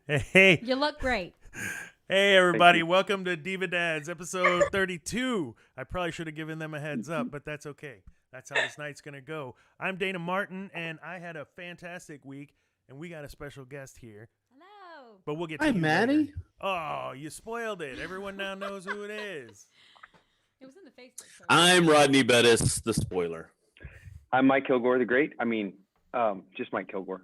Hey. You look great. Hey, everybody. Welcome to Diva Dads, episode 32. I probably should have given them a heads up, but that's okay. That's how this night's going to go. I'm Dana Martin, and I had a fantastic week, and we got a special guest here. Hello. But we'll get to Hi, you Maddie. later. Oh, you spoiled it. Everyone now knows who it is. It was in the Facebook post. I'm Rodney Bettis, the spoiler. I'm Mike Kilgore, the great. Just Mike Kilgore.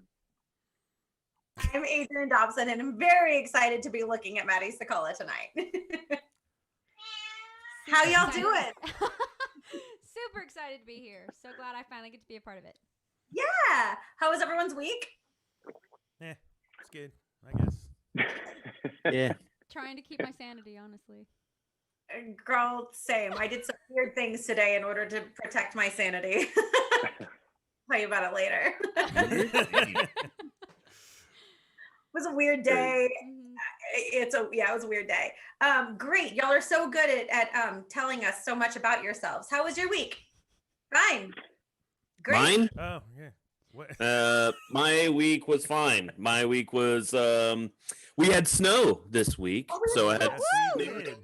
I'm Adrian Dobson, and I'm very excited to be looking at Maddie Saculla tonight. How y'all doing? Super excited to be here. So glad I finally get to be a part of it. Yeah. How was everyone's week? It's good, I guess. Yeah. Trying to keep my sanity, honestly. Girl, same. I did some weird things today in order to protect my sanity. Tell you about it later. It was a weird day. It was a weird day. Great. Y'all are so good at telling us so much about yourselves. How was your week? Fine. Great. Mine? Oh, yeah. What? My week was fine. My week was we had snow this week. Oh, really? So Yes, we did.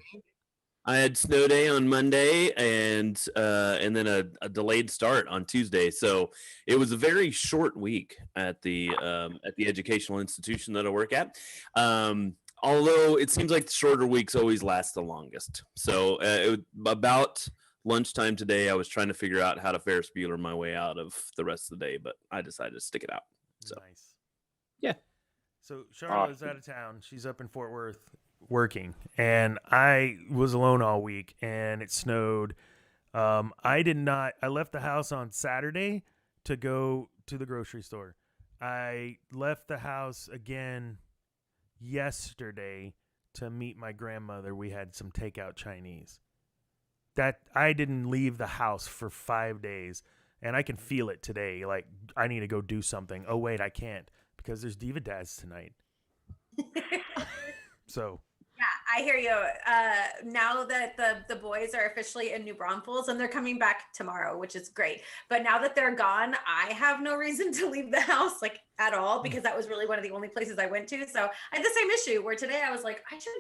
I had snow day on Monday and then a delayed start on Tuesday. So it was a very short week at the educational institution that I work at. Although it seems like the shorter weeks always last the longest. So about lunchtime today, I was trying to figure out how to Ferris Bueller my way out of the rest of the day, but I decided to stick it out. So Nice. Yeah. So Charlotte's out of town. She's up in Fort Worth working, and I was alone all week, and it snowed. I left the house on Saturday to go to the grocery store. I left the house again yesterday to meet my grandmother. We had some takeout Chinese. That I didn't leave the house for 5 days, and I can feel it today. Like, I need to go do something. Oh wait, I can't because there's Diva Dads tonight. So Yeah, I hear you. Now that the boys are officially in New Braunfels and they're coming back tomorrow, which is great. But now that they're gone, I have no reason to leave the house like at all, because that was really one of the only places I went to. So I had the same issue where today I was like, I should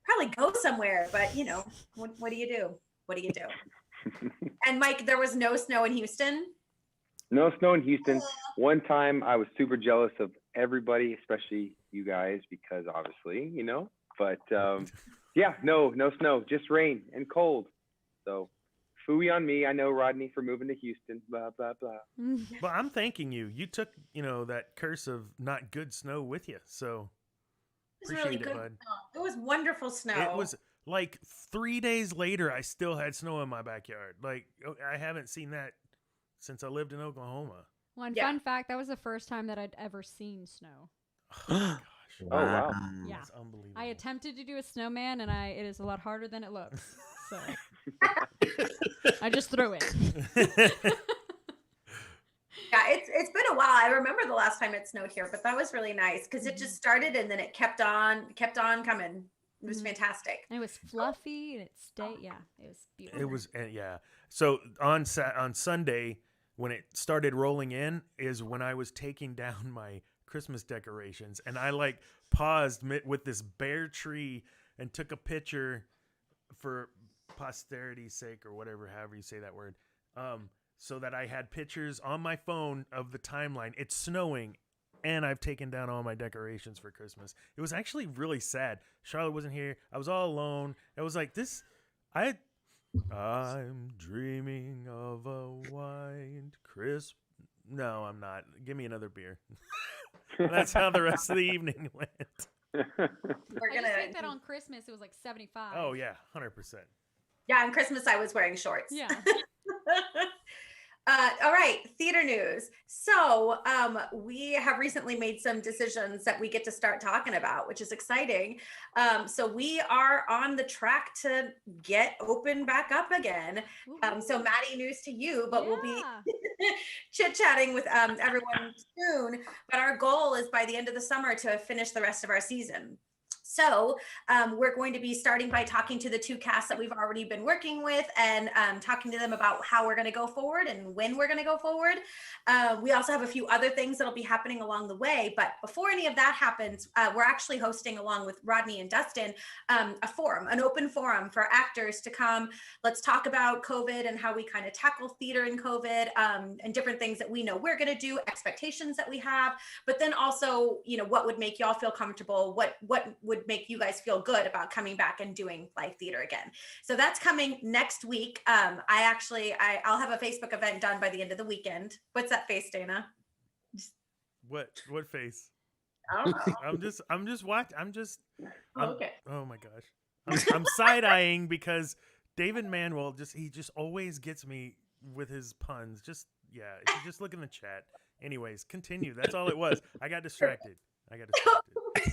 probably go somewhere, but you know, what do you do? What do you do? And Mike, there was no snow in Houston. No snow in Houston. One time I was super jealous of everybody, especially you guys, because obviously, you know. But yeah, no snow, just rain and cold. So phooey on me. I know, Rodney, for moving to Houston, blah, blah, blah. Well, I'm thanking you. You took, that curse of not good snow with you. So It was really appreciate good it, bud. snow. It was wonderful snow. It was like 3 days later, I still had snow in my backyard. Like, I haven't seen that since I lived in Oklahoma. One Yeah. fun fact, that was the first time that I'd ever seen snow. Oh, my gosh. Oh, wow. Yeah. That's unbelievable. I attempted to do a snowman, and it is a lot harder than it looks. So I just threw it. Yeah, it's been a while. I remember the last time it snowed here, but that was really nice because it just started and then it kept on coming. It was fantastic. And it was fluffy, and it stayed. Yeah, it was beautiful. It was, yeah. So on Sunday, when it started rolling in, is when I was taking down my Christmas decorations, and I like paused with this bare tree and took a picture for posterity's sake, or whatever, however you say that word, so that I had pictures on my phone of the timeline. It's snowing, and I've taken down all my decorations for Christmas. It was actually really sad. Charlotte wasn't here. I was all alone. I was like, I'm dreaming of a white Christmas. No, I'm not. Give me another beer. That's how the rest of the evening went. We're I gonna just think that on Christmas it was like 75. Oh, yeah, 100%. Yeah, on Christmas I was wearing shorts. Yeah. All right, theater news. So we have recently made some decisions that we get to start talking about, which is exciting. So we are on the track to get open back up again. So Maddie, news to you, but we'll be chit-chatting with everyone soon. But our goal is by the end of the summer to finish the rest of our season. So we're going to be starting by talking to the 2 casts that we've already been working with and talking to them about how we're going to go forward and when we're going to go forward. We also have a few other things that'll be happening along the way. But before any of that happens, we're actually hosting, along with Rodney and Dustin, a forum, an open forum for actors to come. Let's talk about COVID and how we kind of tackle theater in COVID, and different things that we know we're going to do, expectations that we have, but then also, you know, what would make y'all feel comfortable, what would make you guys feel good about coming back and doing live theater again. So that's coming next week. I'll have a Facebook event done by the end of the weekend. What's that face, Dana? What face? I don't know. Okay. Oh my gosh. I'm side eyeing because David Manuel he just always gets me with his puns. If you just look in the chat. Anyways, continue. That's all it was. I got distracted.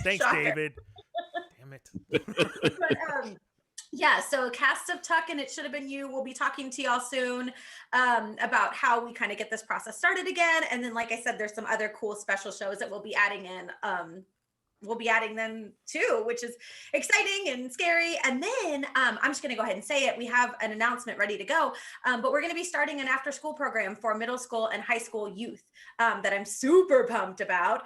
Thanks, Shocker. David. Damn it. But, yeah, so cast of Tuck and It Should Have Been You. We'll be talking to y'all soon about how we kind of get this process started again. And then, like I said, there's some other cool special shows that we'll be adding in. We'll be adding them too, which is exciting and scary. And then I'm just going to go ahead and say it. We have an announcement ready to go, but we're going to be starting an after-school program for middle school and high school youth that I'm super pumped about.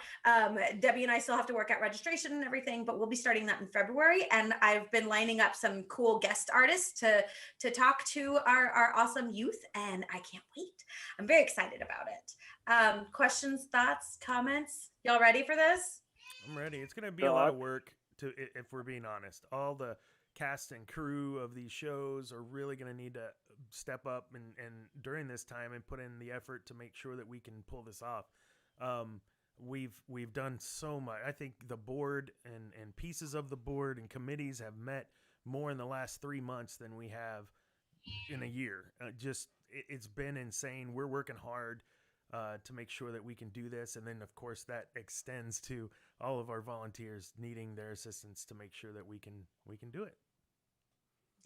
Debbie and I still have to work out registration and everything, but we'll be starting that in February. And I've been lining up some cool guest artists to talk to our awesome youth, and I can't wait. I'm very excited about it. Questions, thoughts, comments? Y'all ready for this? I'm ready. It's going to be a lot of work, if we're being honest. All the cast and crew of these shows are really going to need to step up and during this time and put in the effort to make sure that we can pull this off. We've done so much. I think the board and pieces of the board and committees have met more in the last 3 months than we have in a year. It's been insane. We're working hard to make sure that we can do this. And then, of course, that extends to all of our volunteers needing their assistance to make sure that we can do it.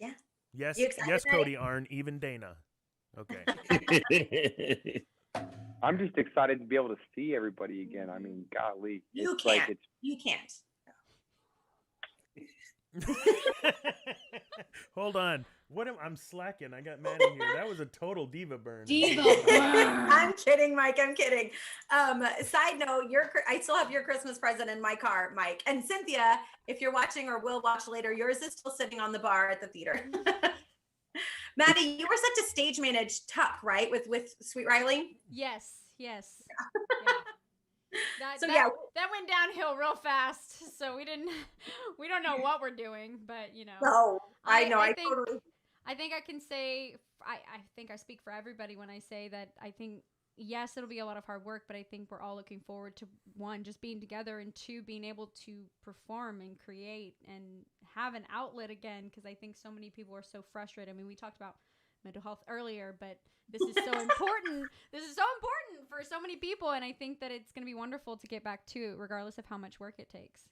Yeah. Yes, Cody, Arn, even Dana. Okay. I'm just excited to be able to see everybody again. I mean, golly. You can't. Hold on. I'm slacking. I got Maddie here. That was a total diva burn. I'm kidding, Mike. I'm kidding. Side note, I still have your Christmas present in my car, Mike. And Cynthia, if you're watching or will watch later, yours is still sitting on the bar at the theater. Maddie, you were set to stage manage Tuck, right? With Sweet Riley? Yes. Yeah. That went downhill real fast. So we don't know what we're doing, but you know. No, I know. I think I can say, I think I speak for everybody when I say that I think, yes, it'll be a lot of hard work, but I think we're all looking forward to, 1, just being together, and 2, being able to perform and create and have an outlet again, because I think so many people are so frustrated. I mean, we talked about mental health earlier, but this is so important. This is so important for so many people, and I think that it's going to be wonderful to get back to it, regardless of how much work it takes.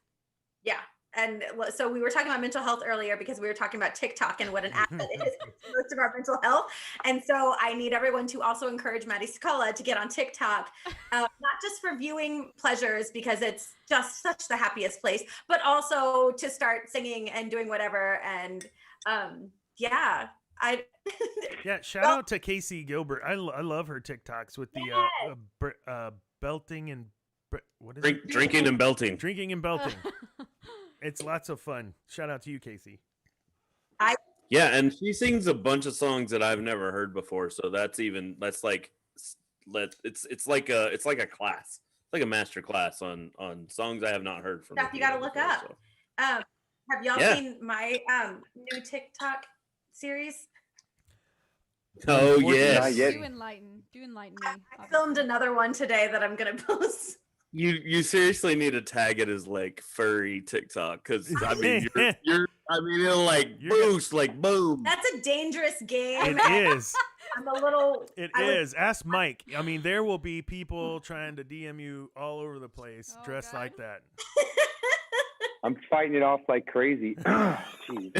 Yeah. And so we were talking about mental health earlier because we were talking about TikTok and what an asset it is to most of our mental health. And so I need everyone to also encourage Maddie Saculla to get on TikTok, not just for viewing pleasures because it's just such the happiest place, but also to start singing and doing whatever. And yeah, shout out to Casey Gilbert. I love her TikToks with the belting and what is it? Drinking and belting. Drinking and belting. It's lots of fun. Shout out to you, Casey. Yeah, and she sings a bunch of songs that I've never heard before. So it's like a class. It's like a master class on songs I have not heard from. Stuff you got to look up. So. Have y'all seen my new TikTok series? Oh yes. Do enlighten me. I filmed another one today that I'm gonna post. You seriously need to tag it as like furry TikTok, because I mean it'll like boost, like boom. That's a dangerous game. It is. I'm a little. Ask Mike. I mean, there will be people trying to DM you all over the place dressed like that. I'm fighting it off like crazy. Jeez.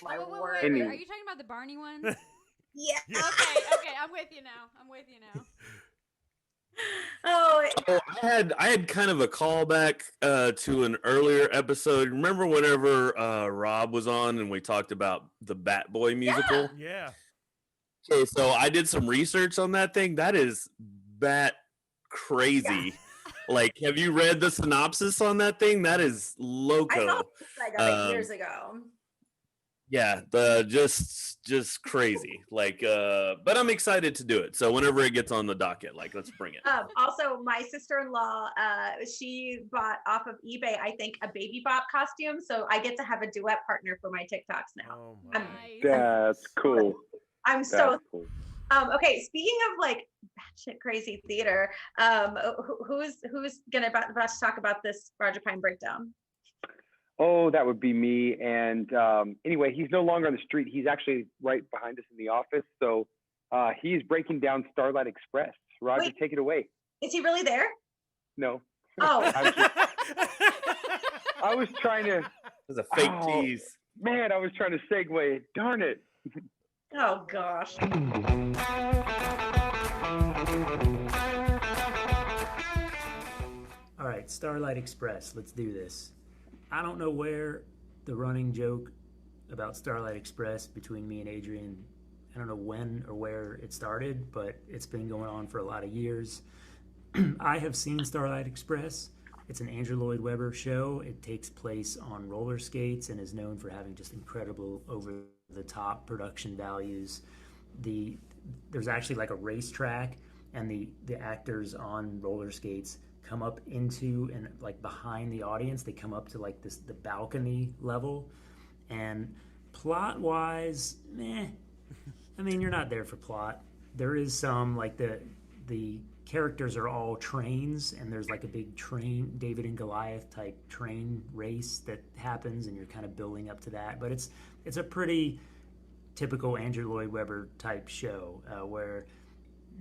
My word. Are you talking about the Barney one? Yeah. Okay. I'm with you now. Oh, Oh, I had kind of a callback to an earlier episode. Remember whenever Rob was on and we talked about the Bat Boy musical? Yeah. Okay, so I did some research on that thing. That is bat crazy. Like, have you read the synopsis on that thing? That is loco. I saw I got it years ago. Yeah, the just crazy. Like, but I'm excited to do it. So whenever it gets on the docket, like, let's bring it. Also, my sister-in-law, she bought off of eBay, I think, a Baby Bop costume. So I get to have a duet partner for my TikToks now. Oh my. That's cool. I'm so cool. Okay. Speaking of like batshit crazy theater, who's about to talk about this Roger Pine breakdown? Oh, that would be me. And anyway, he's no longer on the street. He's actually right behind us in the office. So he's breaking down Starlight Express. Roger, Wait. take it away. Is he really there? No. Oh, I was trying to. It was a fake tease. Man, I was trying to segue. Darn it. oh gosh. All right, Starlight Express. Let's do this. I don't know where the running joke about Starlight Express between me and Adrian, I don't know when or where it started, but it's been going on for a lot of years. I have seen Starlight Express. It's an Andrew Lloyd Webber show. It takes place on roller skates and is known for having just incredible over-the-top production values. There's actually like a racetrack, and the actors on roller skates come up into and like behind the audience. They come up to like the balcony level, and plot wise, I mean, you're not there for plot. There is some like the characters are all trains, and there's like a big train David and Goliath type train race that happens, and you're kind of building up to that. But it's a pretty typical Andrew Lloyd Webber type show where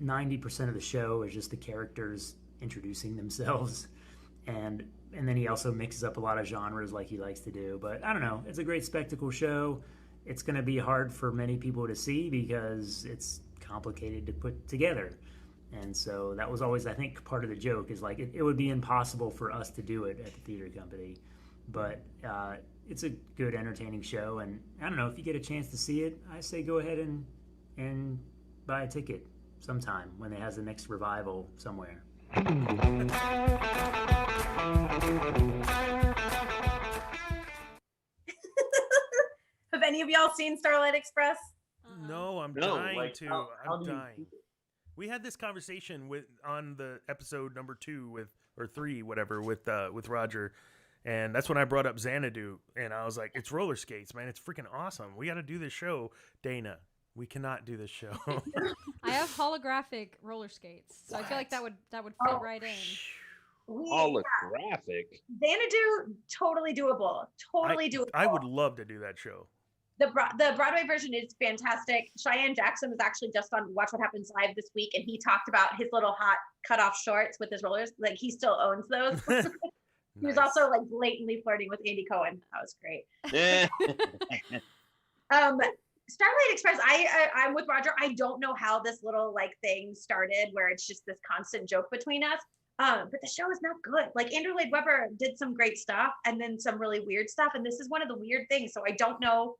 90% of the show is just the characters introducing themselves, and then he also mixes up a lot of genres like he likes to do. But I don't know, it's a great spectacle show. It's going to be hard for many people to see because it's complicated to put together, and so that was always, I think, part of the joke is like it would be impossible for us to do it at the theater company. But it's a good entertaining show, and I don't know, if you get a chance to see it, I say go ahead and buy a ticket sometime when it has the next revival somewhere. Have any of y'all seen Starlight Express? No, I'm No, dying like, to. how I'm do you dying. We had this conversation on the episode number 2 or 3, whatever, with Roger, and that's when I brought up Xanadu, and I was like, "It's roller skates, man! It's freaking awesome! We got to do this show, Dana. We cannot do this show." I have holographic roller skates, so I feel like that would fit right in. Holographic. Xanadu, totally doable. Totally doable. I would love to do that show. The Broadway version is fantastic. Cheyenne Jackson was actually just on Watch What Happens Live this week, and he talked about his little hot cutoff shorts with his rollers. Like, he still owns those. He was also like blatantly flirting with Andy Cohen. That was great. Starlight Express, I'm with Roger. I don't know how this little like thing started where it's just this constant joke between us. But the show is not good. Like, Andrew Lloyd Webber did some great stuff and then some really weird stuff. And this is one of the weird things. So I don't know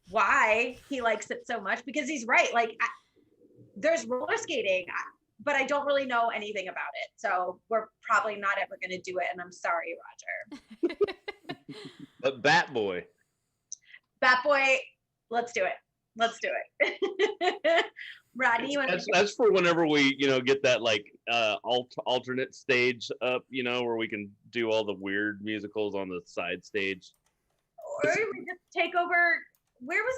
why he likes it so much, because he's right. Like, there's roller skating, but I don't really know anything about it. So we're probably not ever going to do it. And I'm sorry, Roger. But Bat Boy, let's do it. Let's do it. Rodney, you want that's for whenever we, get that like alternate stage up, where we can do all the weird musicals on the side stage. Or we just take over. Where was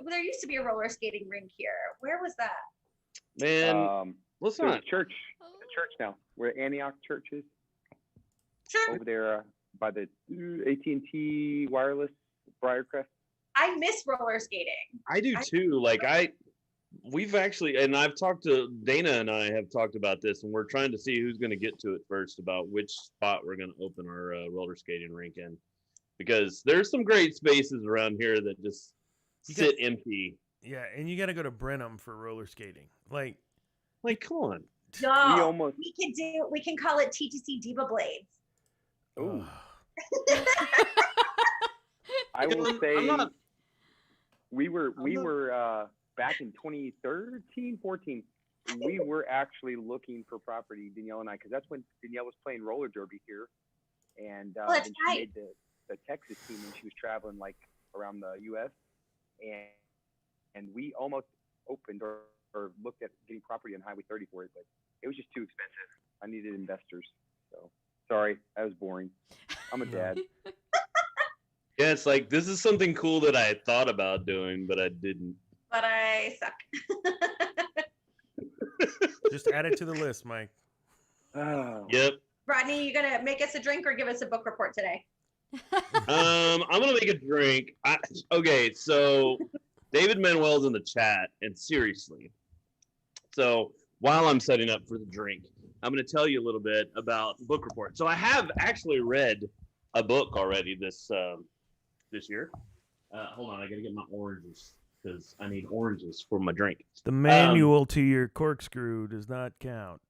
there used to be a roller skating rink here. Where was that? Man, let's There's not. a church now, where Antioch Church is. Sure. Over there by the AT&T wireless Briarcrest. I miss roller skating. I do too. Like we've actually, and I've talked to Dana and I have talked about this, and we're trying to see who's going to get to it first about which spot we're going to open our roller skating rink in, because there's some great spaces around here that just sit empty. Yeah, and you got to go to Brenham for roller skating. Like, come on. No, almost. we can call it TTC Diva Blades. Ooh. I will say we were back in 2013, 14. We were actually looking for property, Danielle and I, because that's when Danielle was playing roller derby here, and then she made the Texas team when she was traveling like around the U.S. and we almost opened or looked at getting property on Highway 30 for it, but it was just too expensive. I needed investors, so sorry, that was boring. I'm a dad. Yeah, it's like this is something cool that I thought about doing, but I didn't. But I suck. Just add it to the list, Mike. Oh. Yep. Rodney, you gonna make us a drink or give us a book report today? I'm gonna make a drink. Okay, so David Manuel's in the chat, and seriously, so while I'm setting up for the drink, I'm gonna tell you a little bit about book report. So I have actually read a book already this year. Hold on, I gotta get my oranges because I need oranges for my drink. The manual to your corkscrew does not count.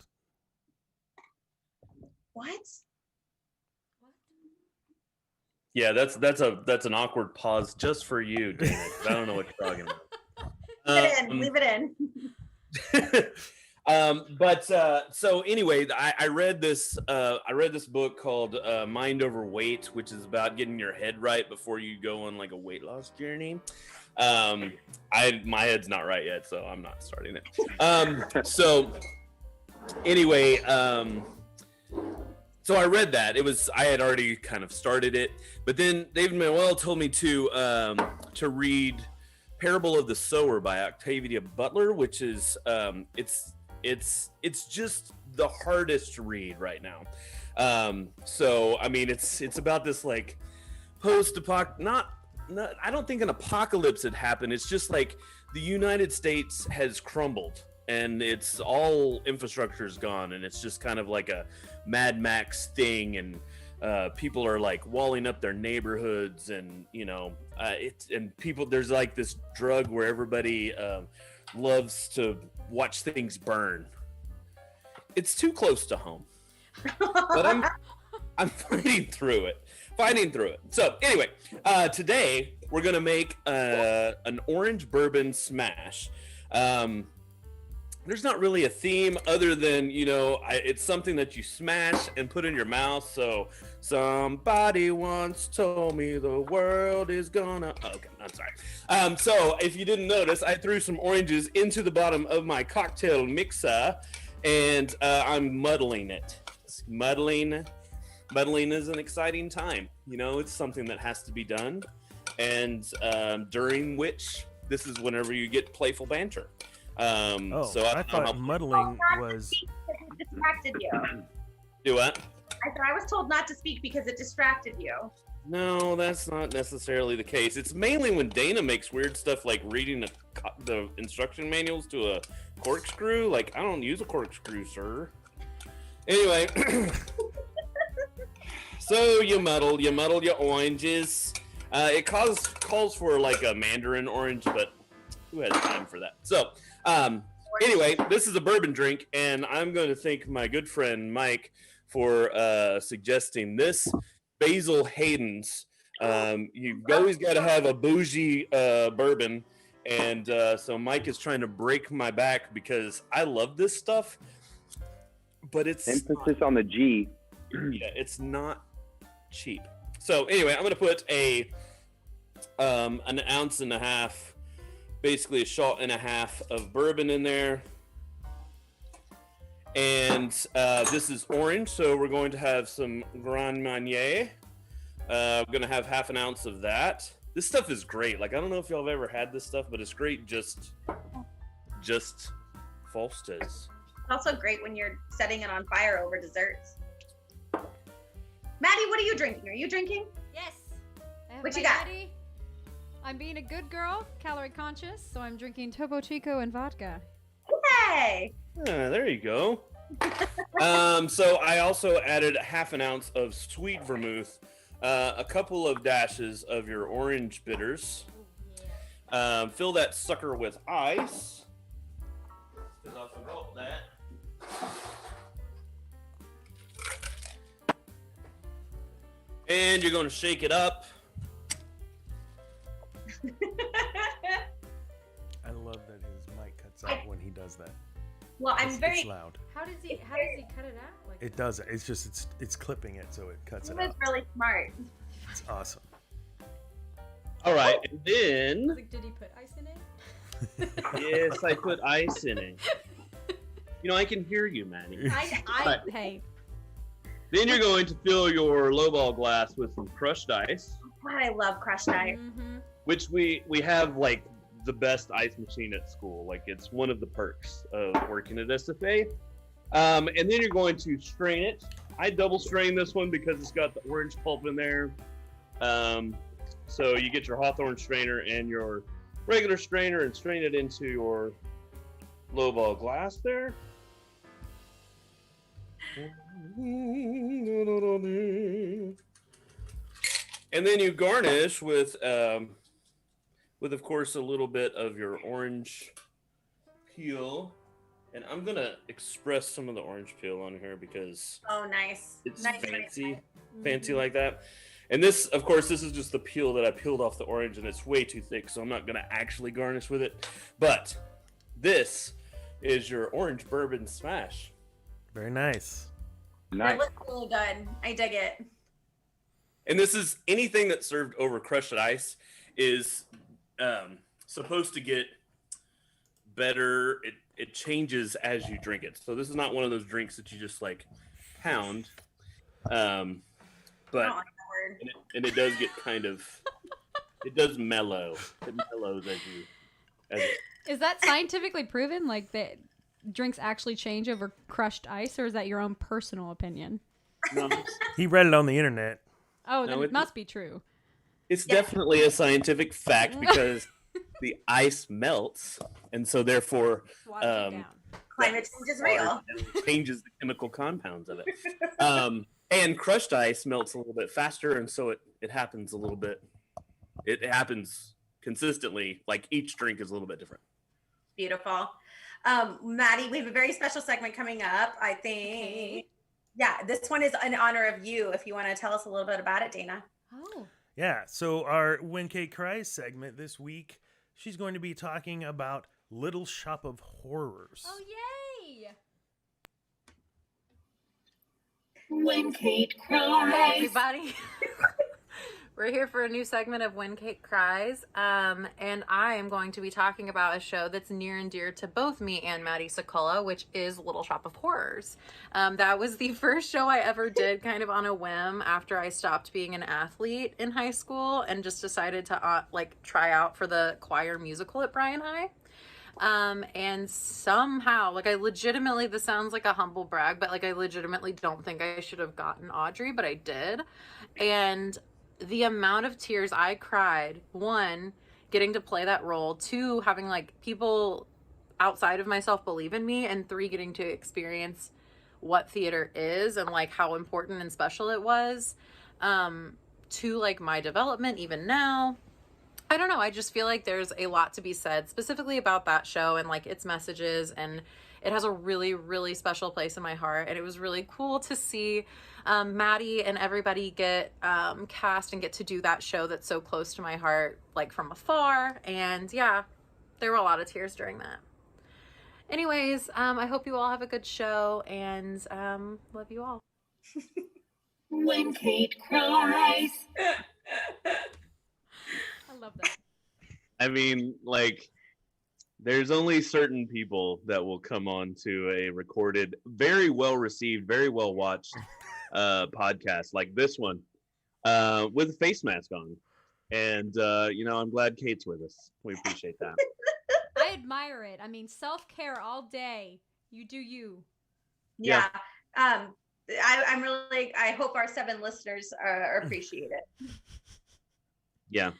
What? Yeah, that's an awkward pause just for you, Dana. I don't know what you're talking about. Leave it in. So anyway, I read this book called Mind Over Weight, which is about getting your head right before you go on like a weight loss journey. My head's not right yet, so I'm not starting it. So anyway, so I read that. I had already kind of started it, but then David Manuel told me to read Parable of the Sower by Octavia Butler, which is it's just the hardest to read right now. So I mean, it's about this like post-apocalyptic, not I don't think an apocalypse had happened. It's just like the United States has crumbled and it's all infrastructure is gone, and it's just kind of like a Mad Max thing, and people are like walling up their neighborhoods, and there's like this drug where everybody loves to watch things burn. It's too close to home, but I'm fighting through it. So anyway, today we're gonna make an orange bourbon smash. There's not really a theme other than, it's something that you smash and put in your mouth. So somebody once told me the world is gonna... Okay, I'm sorry. So if you didn't notice, I threw some oranges into the bottom of my cocktail mixer, and I'm muddling it. Muddling is an exciting time. It's something that has to be done. And during which, this is whenever you get playful banter. So I thought muddling was... It distracted you. Do what? I said I was told not to speak because it distracted you. No, that's not necessarily the case. It's mainly when Dana makes weird stuff like reading the instruction manuals to a corkscrew. Like, I don't use a corkscrew, sir. Anyway, so you muddle your oranges. It calls for like a mandarin orange, but who has time for that? So, anyway, this is a bourbon drink, and I'm going to thank my good friend Mike for suggesting this. Basil Hayden's. You've always got to have a bougie bourbon, and so Mike is trying to break my back because I love this stuff, but it's emphasis on the G. Yeah, it's not cheap. So anyway, I'm going to put an ounce and a half, basically a shot and a half of bourbon in there. And this is orange, so we're going to have some Grand Marnier. We're going to have half an ounce of that. This stuff is great. Like, I don't know if y'all have ever had this stuff, but it's great just Falsta's. It's also great when you're setting it on fire over desserts. Maddie, what are you drinking? Are you drinking? Yes. What you got? Ready. I'm being a good girl, calorie conscious, so I'm drinking Topo Chico and vodka. Hey! There you go. So I also added half an ounce of sweet vermouth, a couple of dashes of your orange bitters. Fill that sucker with ice. Because I forgot that. And you're going to shake it up. I love that his mic cuts out when he does that. Well, I'm very. It's loud. How does he cut it out? Like It doesn't. It's just it's clipping it, so it cuts He it was out. really smart. It's awesome. All right, and then like, did he put ice in it? yes, I put ice in it. You know, I can hear you, Maddie. Hey. Then you're going to fill your lowball glass with some crushed ice, God, I love crushed ice. Mm-hmm. which we have like the best ice machine at school. Like it's one of the perks of working at SFA. And then you're going to strain it. I double strain this one because it's got the orange pulp in there. So you get your Hawthorne strainer and your regular strainer and strain it into your lowball glass there. And then you garnish with of course a little bit of your orange peel. And I'm gonna express some of the orange peel on here because Nice. it's Nice, fancy like that. And this, of course, this is just the peel that I peeled off the orange, and it's way too thick, so I'm not gonna actually garnish with it. But this is your orange bourbon smash. Very nice. Nice. It looks really good. I dig it. And this is anything that's served over crushed ice is supposed to get better. It changes as you drink it. So this is not one of those drinks that you just like pound. But I don't like that word. and it does get kind of, it does mellow. It mellows as Is that scientifically proven? Like that drinks actually change over crushed ice, or is that your own personal opinion? no, He read it on the internet. Oh, No, then it it- must be true. it's definitely a scientific fact because the ice melts, and so therefore Water it down. Climate change is real. it changes the chemical compounds of it. And crushed ice melts a little bit faster, and so it happens a little bit. It happens consistently. Like each drink is a little bit different. Beautiful. Maddie, we have a very special segment coming up, I think. Okay. Yeah, this one is in honor of you. If you want to tell us a little bit about it, Dana. Oh. Yeah, so our When Kate Cries segment this week, she's going to be talking about Little Shop of Horrors. Oh, yay! When Kate Hey cries. everybody. We're here for a new segment of When Kate Cries, and I am going to be talking about a show that's near and dear to both me and Maddie Saculla, which is Little Shop of Horrors. That was the first show I ever did kind of on a whim after I stopped being an athlete in high school and just decided to try out for the choir musical at Bryan High. And somehow, I legitimately, this sounds like a humble brag, but I legitimately don't think I should have gotten Audrey, but I did. And the amount of tears I cried, one, getting to play that role, two, having people outside of myself believe in me, and three, getting to experience what theater is and how important and special it was, to my development even now. I don't know. I just feel like there's a lot to be said specifically about that show and its messages, and it has a really, really special place in my heart. And it was really cool to see Maddie and everybody get cast and get to do that show that's so close to my heart, from afar. And yeah, there were a lot of tears during that. Anyways, I hope you all have a good show, and love you all. When Kate cries. I love that. I mean, there's only certain people that will come on to a recorded, very well received, very well watched podcast like this one with a face mask on. And, I'm glad Kate's with us. We appreciate that. I admire it. I mean, self-care all day. You do you. Yeah. I'm really, I hope our 7 listeners appreciate it. Yeah.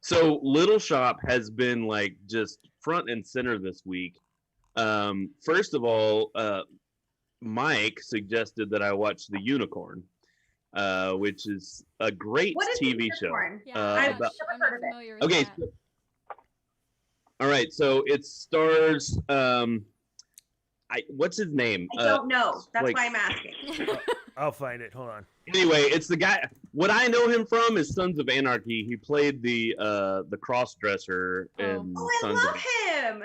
So Little Shop has been just front and center this week. First of all, Mike suggested that I watch The Unicorn, which is a great What is TV The show. Unicorn? Yeah, I've I'm never not heard of it. familiar with Okay. that. All right. So it stars what's his name? I don't know. That's like- why I'm asking. I'll find it. Hold on. Anyway, it's the guy. What I know him from is Sons of Anarchy. He played the cross-dresser in Oh, I Sons of love him.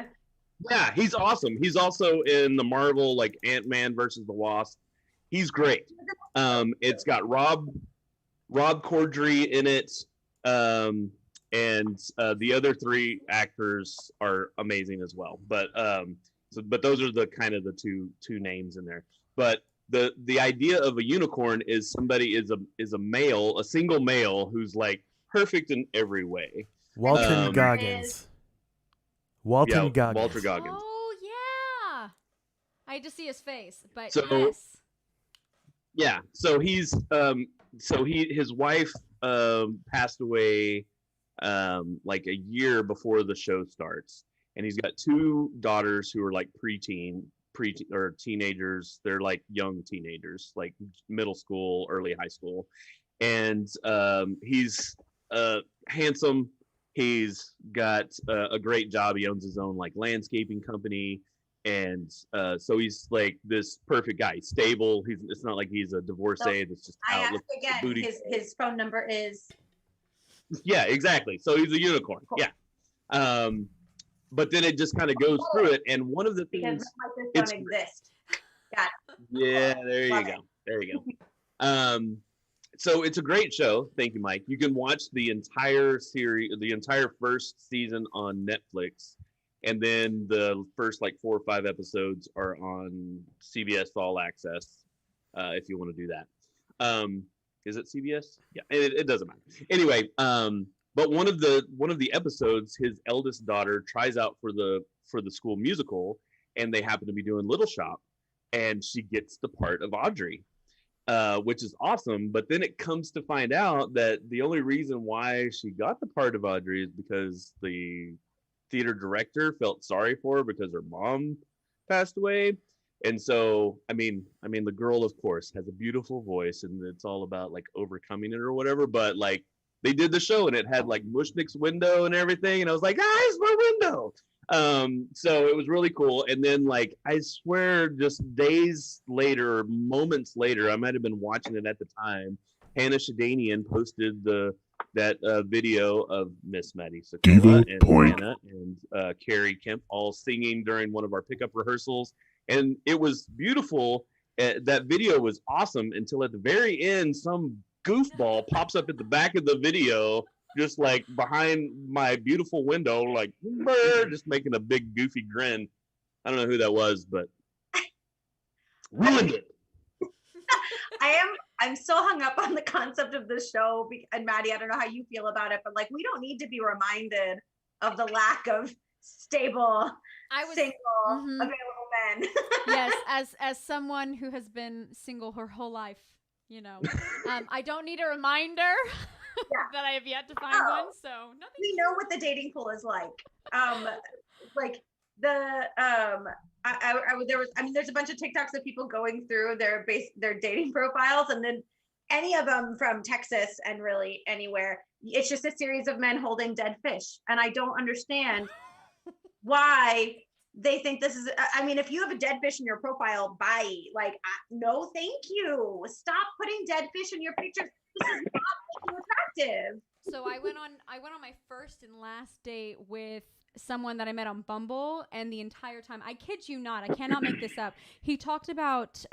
Yeah, he's awesome. He's also in the Marvel, like Ant-Man versus the Wasp. He's great. It's got Rob Corddry in it, and the other three actors are amazing as well. But but those are the kind of the two names in there. But the idea of a unicorn is somebody is a male, a single male who's like perfect in every way. Walton Goggins. Walton Goggins. Walter Goggins. Oh yeah, I had to see his face, but So- yes. Yeah, so his wife passed away like a year before the show starts, and he's got two daughters who are like preteen or teenagers. They're like young teenagers, like middle school, early high school, and he's handsome. He's got a great job. He owns his own like landscaping company. And so he's like this perfect guy. He's stable. It's not like he's a divorcee that's just I out asked looking for again. booty. His phone number is. Yeah, exactly. So he's a unicorn. Cool. Yeah. But then it just kind of goes through it. And one of the Because things. like this don't exist. Got it. Yeah, there you Love go. it. There you go. So it's a great show. Thank you, Mike. You can watch the entire series, the entire first season on Netflix. And then the first like 4 or 5 episodes are on CBS All Access, if you want to do that. Is it CBS? Yeah, it doesn't matter. Anyway, but one of the episodes, his eldest daughter tries out for the school musical, and they happen to be doing Little Shop, and she gets the part of Audrey, which is awesome. But then it comes to find out that the only reason why she got the part of Audrey is because the theater director felt sorry for her because her mom passed away. And so, I mean, the girl, of course, has a beautiful voice, and it's all about like overcoming it or whatever. But like, they did the show, and it had like Mushnik's window and everything, and I was like, it's my window. So it was really cool. And then, like, I swear, just days later, moments later, I might have been watching it at the time. Hannah Shihdanian posted that video of Miss Maddie Saculla and Hannah and Keri, Kempf all singing during one of our pickup rehearsals, and it was beautiful. That video was awesome until at the very end, some goofball pops up at the back of the video, just like behind my beautiful window, like just making a big goofy grin. I don't know who that was, but ruined it. I'm so hung up on the concept of this show, and Maddie, I don't know how you feel about it, but like, we don't need to be reminded of the lack of stable, single, available men. Yes, as someone who has been single her whole life, you know, I don't need a reminder that I have yet to find one. So nothing. We know what the dating pool is like. Like the there's a bunch of TikToks of people going through their dating profiles, and then any of them from Texas and really anywhere, it's just a series of men holding dead fish, and I don't understand why they think this is. I mean, if you have a dead fish in your profile, bye. Like, no, thank you. Stop putting dead fish in your pictures. This is not making you attractive. So I went on my first and last date with someone that I met on Bumble, and the entire time, I kid you not, I cannot make this up, he talked about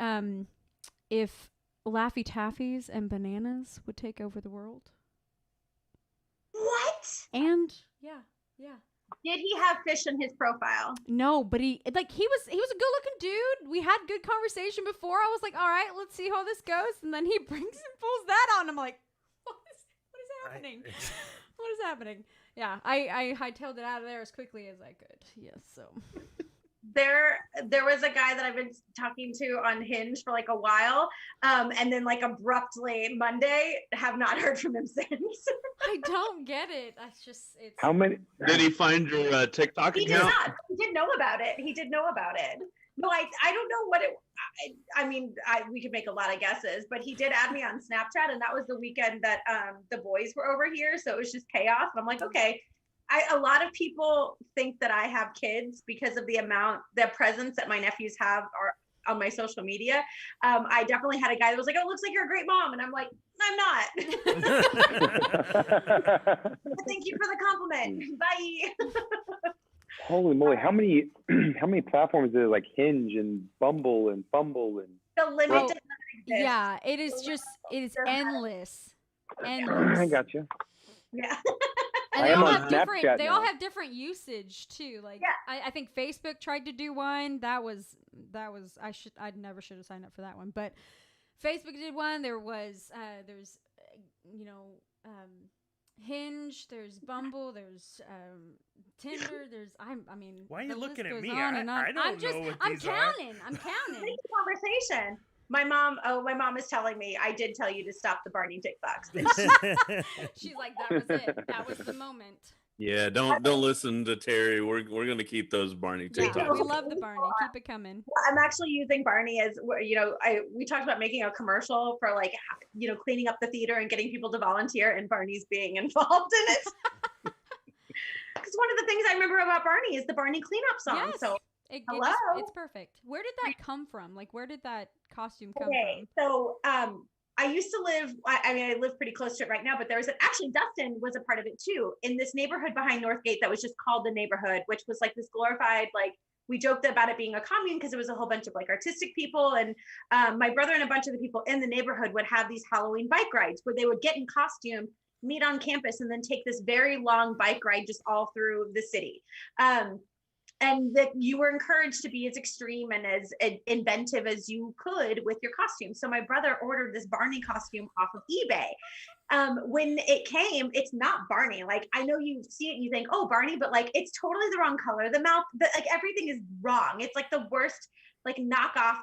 if Laffy Taffies and bananas would take over the world. What? And yeah. Did he have fish in his profile? No, but he was a good looking dude. We had good conversation before. I was like, all right, let's see how this goes. And then he brings and pulls that on. I'm like, what is happening? What is happening? Yeah, I hightailed it out of there as quickly as I could. Yes, so. There was a guy that I've been talking to on Hinge for like a while, and then like abruptly Monday have not heard from him since. I don't get it. It's How many? Did he find your TikTok He did account? not. He did know about it. He did know about it. No, I don't know what it. I mean, we could make a lot of guesses, but he did add me on Snapchat, and that was the weekend that the boys were over here, so it was just chaos. And I'm like, okay, A lot of people think that I have kids because of the presence that my nephews have are on my social media. I definitely had a guy that was like, "Oh, looks like you're a great mom," and I'm like, "I'm not." Thank you for the compliment. Bye. Holy moly! How many platforms is there, like Hinge and Bumble and Fumble and? The limit does not exist. Yeah, it is endless. I got you. Yeah. And I they am all on have different. Snapchat They all now. have different usage too. Like Yeah. I think Facebook tried to do one. That was I never should have signed up for that one. But Facebook did one. There's Hinge. There's Bumble. There's Tinder. Why are you the looking list at goes me? on and on. I don't know what I'm these are. counting. I'm counting. Great conversation. My mom is telling me I did tell you to stop the Barney TikToks. She's like, that was it. That was the moment. Yeah, don't listen to Terry. We're gonna keep those Barney Yeah, TikToks. we love the Barney. Keep it coming. I'm actually using Barney as, we talked about making a commercial for like, cleaning up the theater and getting people to volunteer, and Barney's being involved in it. Because one of the things I remember about Barney is the Barney cleanup song. Yes. So hello. It's perfect. Where did that come from? Like, where did that costume come from? So I used to live, I live pretty close to it right now, but actually Dustin was a part of it too, in this neighborhood behind Northgate that was just called the neighborhood, which was like this glorified, like, we joked about it being a commune because it was a whole bunch of like artistic people. And my brother and a bunch of the people in the neighborhood would have these Halloween bike rides where they would get in costume, meet on campus, and then take this very long bike ride just all through the city. And that you were encouraged to be as extreme and as inventive as you could with your costume. So my brother ordered this Barney costume off of eBay. When it came, it's not Barney. Like, I know you see it and you think, oh, Barney, but like, it's totally the wrong color. The mouth, like everything is wrong. It's like the worst, like knockoff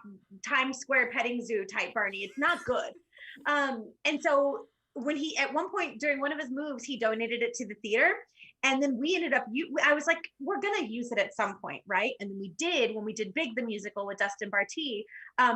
Times Square petting zoo type Barney. It's not good. And so when at one point during one of his moves, he donated it to the theater. And then we ended up, I was like, we're going to use it at some point, right? And then we did, when we did Big, the musical with Dustin Barty,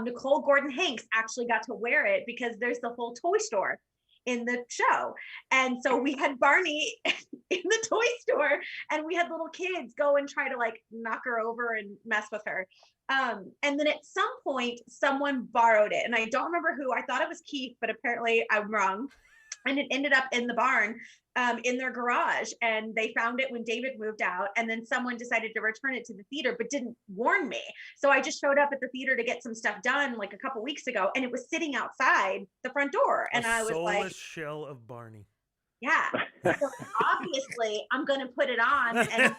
Nicole Gordon-Hanks actually got to wear it because there's the whole toy store in the show. And so we had Barney in the toy store, and we had little kids go and try to like knock her over and mess with her. And then at some point, someone borrowed it. And I don't remember who. I thought it was Keith, but apparently I'm wrong. And it ended up in the barn, in their garage, and they found it when David moved out, and then someone decided to return it to the theater but didn't warn me. So I just showed up at the theater to get some stuff done like a couple weeks ago, and it was sitting outside the front door, and I was like, soulless shell of Barney. yeah. So obviously I'm going to put it on, and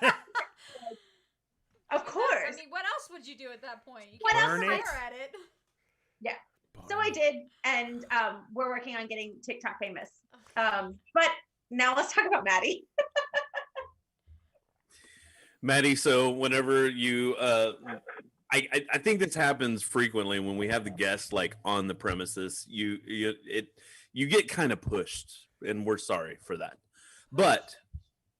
of course. I mean, what else would you do at that point? You What can't else am I- stare at it. Yeah. Barney. So I did, and we're working on getting TikTok famous. But now let's talk about Maddie. Maddie, so whenever you I think this happens frequently when we have the guests like on the premises, you get kind of pushed, and we're sorry for that. But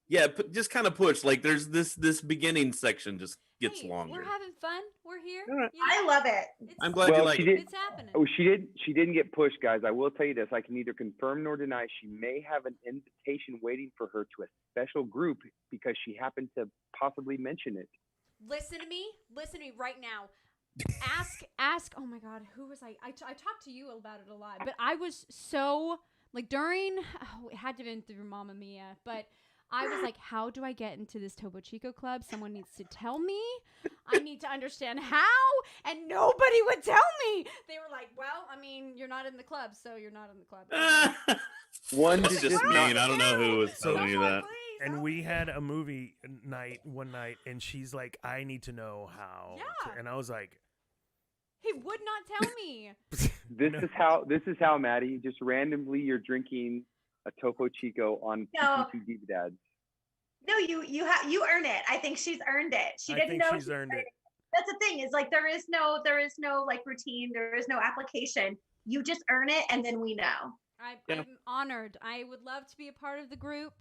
yeah, just kind of pushed. Like there's this beginning section just gets longer. We're having fun. We're here. Right. You know, I love it. I'm glad you like it. It's happening. Oh, she didn't get pushed, guys. I will tell you this. I can neither confirm nor deny she may have an invitation waiting for her to a special group because she happened to possibly mention it. Listen to me right now. Ask. Oh my God, who was I? I talked to you about it a lot, but I was so like it had to have been through Mamma Mia, but I was like, how do I get into this Topo Chico club? Someone needs to tell me. I need to understand how, and nobody would tell me. They were like, well, I mean, you're not in the club, so you're not in the club. One It's just mean. I don't know who was telling you that. And we had a movie night one night, and she's like, I need to know how. Yeah. And I was like, He would not tell me. This is how, Maddie, just randomly you're drinking a Topo Chico on TTCDivaDads. No, you earn it. I think she's earned it. She didn't know she's earned it. That's the thing, is like there is no like routine, there is no application. You just earn it, and then we know. I'm honored. I would love to be a part of the group.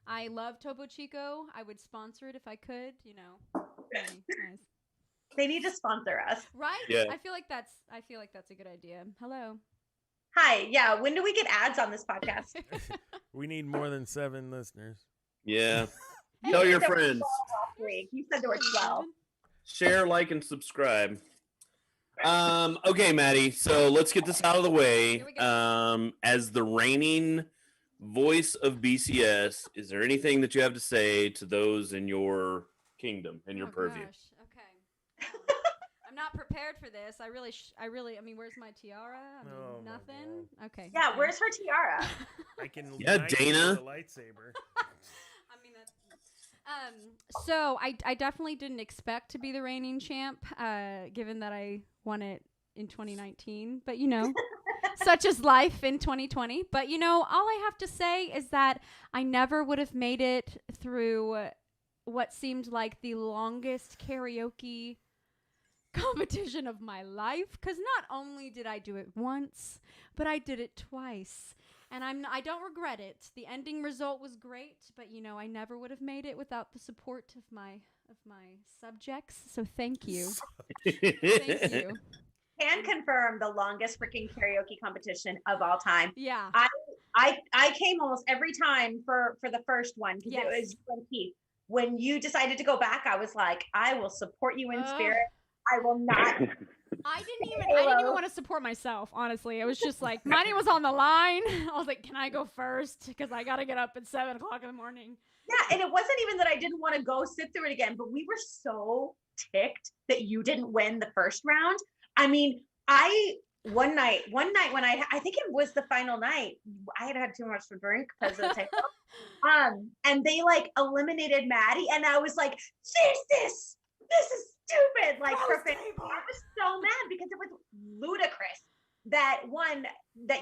I love Topo Chico. I would sponsor it if I could, you know. Nice. They need to sponsor us. Right? Yeah. I feel like that's a good idea. Hello. Hi. Yeah. When do we get ads on this podcast? We need more than 7 listeners. Yeah. Tell your There were friends. 12 last week. You said there were 12. Share, like, and subscribe. Okay, Maddie. So let's get this out of the way. Here we go. As the reigning voice of BCS, is there anything that you have to say to those in your kingdom, in your purview? Gosh. Okay. I'm not prepared for this. I really, I mean, where's my tiara? I mean, Oh, my nothing. Okay. Yeah, fine. where's her tiara? I can Yeah, knight you Dana. with a lightsaber. I mean, that's. So I definitely didn't expect to be the reigning champ, given that I won it in 2019. But you know, such is life in 2020. But you know, all I have to say is that I never would have made it through what seemed like the longest karaoke competition of my life, because not only did I do it once, but I did it twice. And I don't regret it. The ending result was great, but you know, I never would have made it without the support of my subjects. So thank you. Thank you. Can confirm the longest freaking karaoke competition of all time. Yeah. I came almost every time for the first one because Yes. it was from Keith. When you decided to go back, I was like, I will support you in spirit. I will not. I didn't even want to support myself, honestly. It was just like, money was on the line. I was like, can I go first? Because I got to get up at 7 o'clock in the morning. Yeah, and it wasn't even that I didn't want to go sit through it again, but we were so ticked that you didn't win the first round. I mean, one night when I think it was the final night, I had too much to drink because of the typo. And they like eliminated Maddie, and I was like, this is stupid. Like, perfect. I was so mad because it was ludicrous that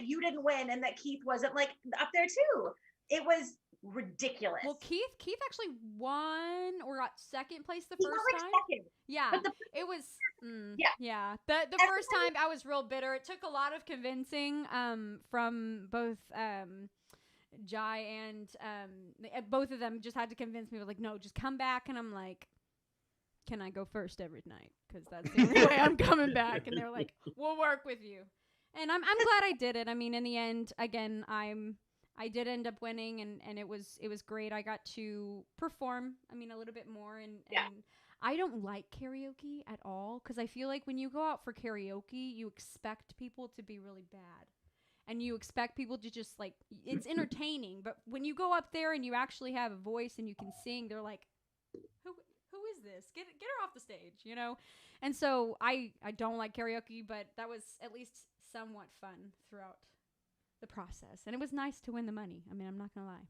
you didn't win and that Keith wasn't like up there too. It was ridiculous. Well, Keith actually won or got second place the He first got, like, time. second. Yeah, But it was. Yeah. The first time I was real bitter. It took a lot of convincing from both Jai and both of them just had to convince me. Like, no, just come back. And I'm like, can I go first every night? Because that's the only way I'm coming back. And they're like, we'll work with you. And I'm glad I did it. I mean, in the end, again, I did end up winning, and it was great. I got to perform, I mean, a little bit more, and I don't like karaoke at all, because I feel like when you go out for karaoke, you expect people to be really bad, and you expect people to just, like, it's entertaining, but when you go up there and you actually have a voice and you can sing, they're like, who is this? Get her off the stage, you know? And so I don't like karaoke, but that was at least somewhat fun throughout the process, and it was nice to win the money. I mean, I'm not gonna lie.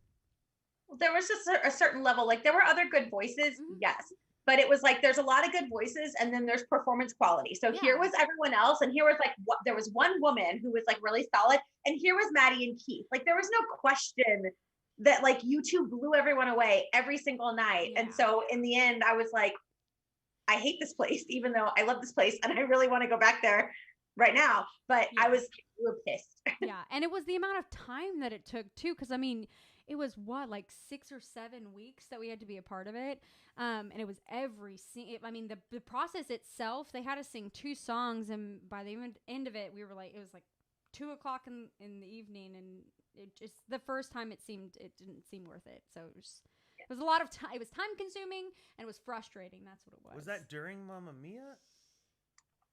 There was just a certain level. Like, there were other good voices, yes, but it was like there's a lot of good voices, and then there's performance quality. So here was everyone else, and here was like there was one woman who was like really solid, and here was Maddie and Keith. Like, there was no question that like you two blew everyone away every single night. And so in the end, I was like, I hate this place, even though I love this place and I really want to go back there right now. But I was pissed. Yeah, and it was the amount of time that it took too, because I mean, it was like 6 or 7 weeks that we had to be a part of it, and it was I mean, the process itself, they had us sing 2 songs, and by the end of it, we were like, it was like 2 o'clock in the evening, and it just, the first time it didn't seem worth it. So it was a lot of time. It was time consuming and it was frustrating. That's what it was. Was that during Mamma Mia?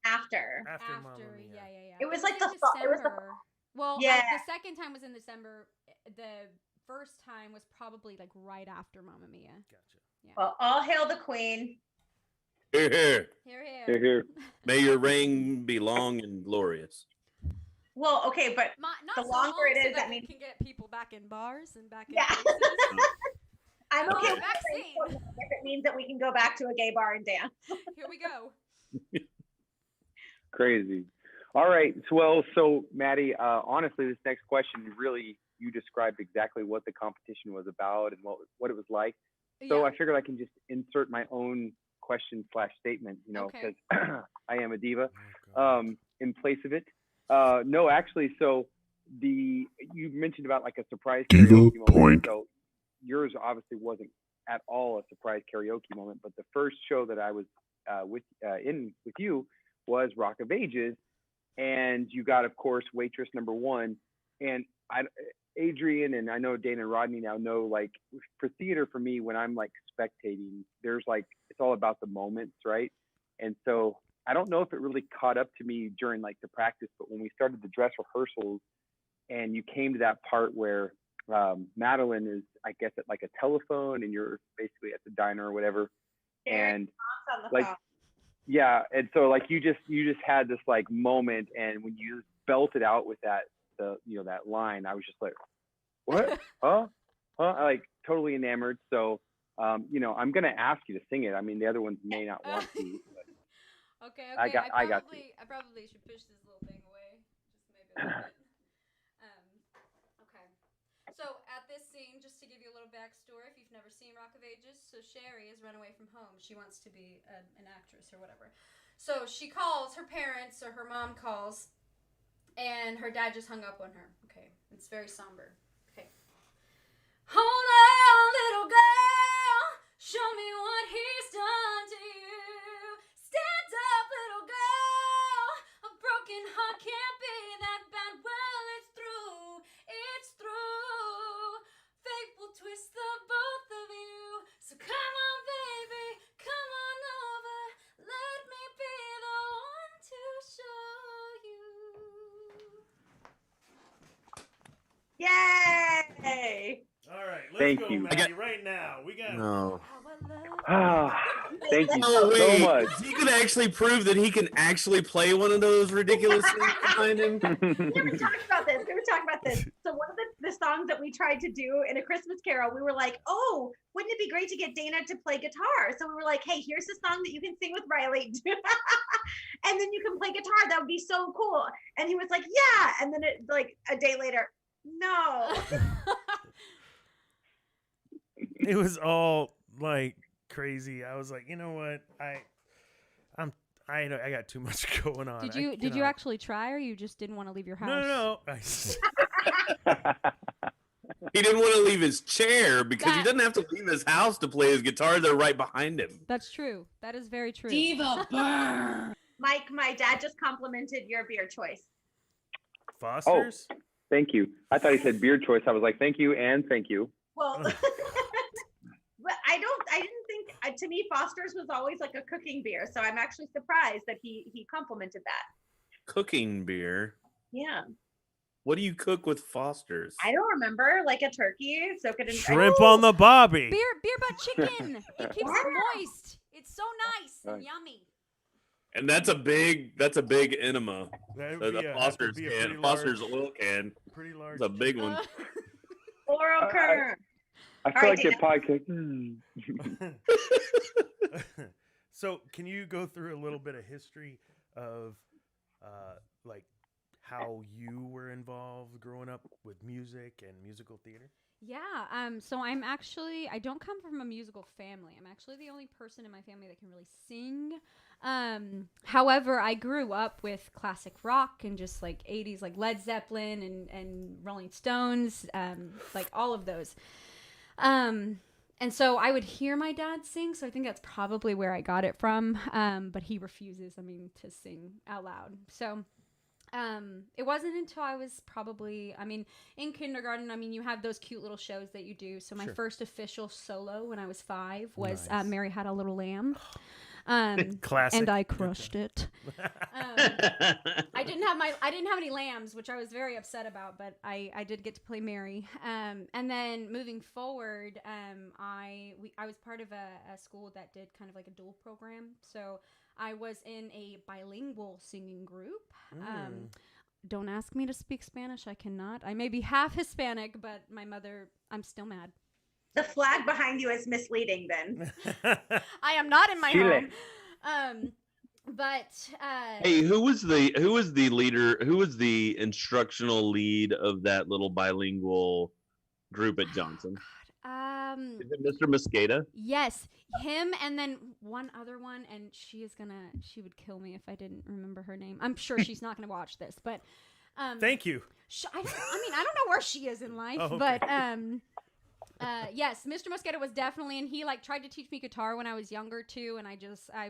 After Mamma Mia. Yeah. It was like the December. Well, yeah. The second time was in December. The first time was probably like right after Mamma Mia. Gotcha. Yeah. Well, all hail the queen. Hear, hear. Hear, hear. Hear, hear. May your reign be long and glorious. Well, okay, but not the so longer long it is, so that I mean, we can get people back in bars and back in places. I'm okay with vaccine. if it means that we can go back to a gay bar and dance. Here we go. Crazy. All right. So Maddie, honestly, this next question, you described exactly what the competition was about and what it was like. So I figured I can just insert my own question / statement, because I am a diva, in place of it. No, actually, so you mentioned about like a surprise karaoke moment. So yours obviously wasn't at all a surprise karaoke moment, but the first show that I was with you was Rock of Ages, and you got, of course, waitress number 1, and Adrian and I know Dana and Rodney now know, like, for theater, for me, when I'm like spectating, there's like, it's all about the moments, right? And so I don't know if it really caught up to me during like the practice, but when we started the dress rehearsals and you came to that part where Madeline is, I guess, at like a telephone and you're basically at the diner or whatever. And like, yeah. And so like, you just had this like moment, and when you belted out with that, that line, I was just like, what? Huh? Like totally enamored. So, I'm going to ask you to sing it. I mean, the other ones may not want to. But Okay. I probably should push this little thing away. Just maybe a little bit. Okay. So at this scene, just to give you a little backstory, if you've never seen Rock of Ages, so Sherry has run away from home. She wants to be an actress or whatever. So she calls her parents, or her mom calls, and her dad just hung up on her. Okay. It's very somber. Okay. Hold on, little girl. Show me what he's done to you. Stand up, little girl. A broken heart can't be that bad. Well, it's through. It's through. Fate will twist the both of you. So come on, baby. Come on over. Let me be the one to show you. Yay! All right, let's Thank go, you. Maddie, right now. We got No. Thank you Oh, so wait. much. He could actually prove that he can actually play one of those ridiculous things behind him. We were talking about this. So one of the songs that we tried to do in A Christmas Carol, we were like, oh, wouldn't it be great to get Dana to play guitar? So we were like, hey, here's a song that you can sing with Riley. And then you can play guitar. That would be so cool. And he was like, yeah. And then like a day later, no. It was all like crazy. I was like, you know what? I got too much going on. Did you actually try, or you just didn't want to leave your house? No. He didn't want to leave his chair because he doesn't have to leave his house to play his guitar. They're right behind him. That's true. That is very true. Diva burn. Mike, my dad just complimented your beer choice. Foster's? Oh, thank you. I thought he said beer choice. I was like, thank you and thank you. Well, but I didn't think, to me, Foster's was always like a cooking beer. So I'm actually surprised that he complimented that. Cooking beer? Yeah. What do you cook with Foster's? I don't remember, like a turkey, soak it in Shrimp on the bobby. Beer butt chicken. It keeps it moist. It's so nice and yummy. And that's a big enema. The Foster's oil can. Pretty large. It's a big one. Oral kern. I feel like your podcast. So, can you go through a little bit of history of, like, how you were involved growing up with music and musical theater? Yeah. So I don't come from a musical family. I'm actually the only person in my family that can really sing. However, I grew up with classic rock and just like 80s, like Led Zeppelin and Rolling Stones, like all of those. And so I would hear my dad sing, so I think that's probably where I got it from. But he refuses, to sing out loud. So it wasn't until I was probably, in kindergarten, you have those cute little shows that you do. So my first official solo when I was 5 was Mary Had a Little Lamb. Classic. And I crushed it. I didn't have any lambs, which I was very upset about, but I did get to play Mary. And then moving forward, I was part of a school that did kind of like a dual program. So I was in a bilingual singing group. Don't ask me to speak Spanish. I cannot. I may be half Hispanic, but my mother, I'm still mad. The flag behind you is misleading then. I am not in my Chile. home. But Hey, who was the leader? Who was the instructional lead of that little bilingual group at Johnson? Is it Mr. Mosqueda? Yes, him, and then one other one, and she would kill me if I didn't remember her name. I'm sure she's not gonna watch this, but Thank you. I don't know where she is in life, but yes, Mr. Mosqueda was definitely, and he like tried to teach me guitar when I was younger too, and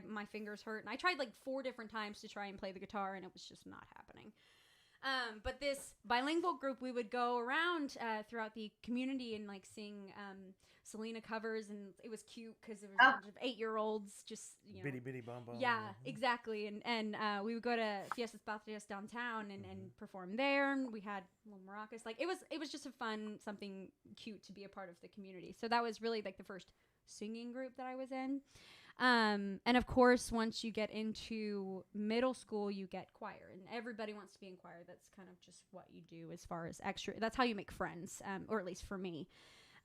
my fingers hurt, and I tried like 4 different times to try and play the guitar, and it was just not happening. But this bilingual group, we would go around throughout the community and like sing Selena covers, and it was cute because there was a bunch of 8-year-olds just Bitty bitty bom bom. yeah, exactly. And we would go to Fiestas Patrias downtown and perform there. And we had little maracas. Like it was just something cute to be a part of the community. So that was really like the first singing group that I was in. And of course, once you get into middle school, you get choir, and everybody wants to be in choir. That's kind of just what you do as far as extra. That's how you make friends, or at least for me.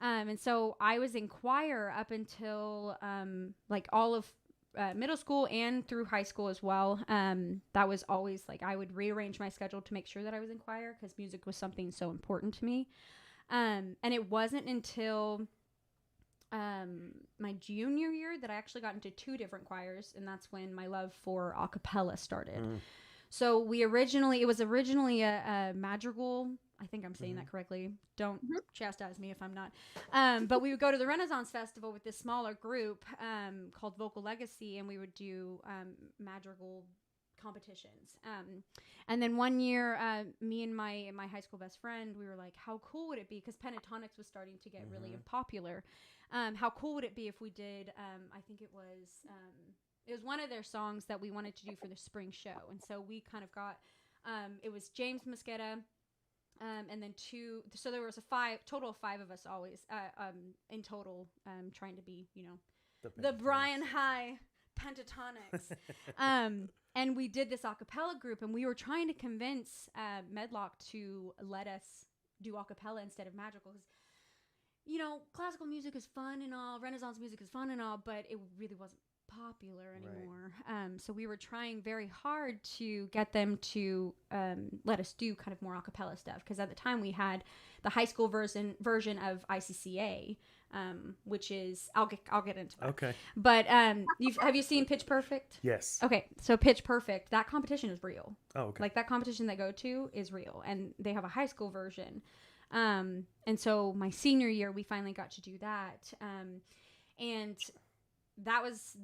And so I was in choir up until like all of middle school and through high school as well. That was always like I would rearrange my schedule to make sure that I was in choir because music was something so important to me. And it wasn't until my junior year that I actually got into 2 different choirs, and that's when my love for a cappella started. So it was originally a madrigal. I think I'm saying that correctly. Don't chastise me if I'm not. But we would go to the Renaissance Festival with this smaller group called Vocal Legacy, and we would do madrigal competitions. And then one year, me and my high school best friend, we were like, how cool would it be? Because pentatonics was starting to get really popular. How cool would it be if we did, I think it was one of their songs that we wanted to do for the spring show. And so we kind of got, it was James Mosqueda, and then 2, so there was a total of 5 of us always, in total, trying to be, the Brian High pentatonics. And we did this a cappella group, and we were trying to convince Medlock to let us do a cappella instead of madrigal, because classical music is fun and all, Renaissance music is fun and all, but it really wasn't popular anymore. Right. So we were trying very hard to get them to let us do kind of more a cappella stuff, because at the time we had the high school version of ICCA, which is I'll get into that. Okay. But have you seen Pitch Perfect? Yes. Okay, so Pitch Perfect, that competition is real. Oh, okay. Like that competition they go to is real, and they have a high school version. And so my senior year, we finally got to do that. And that was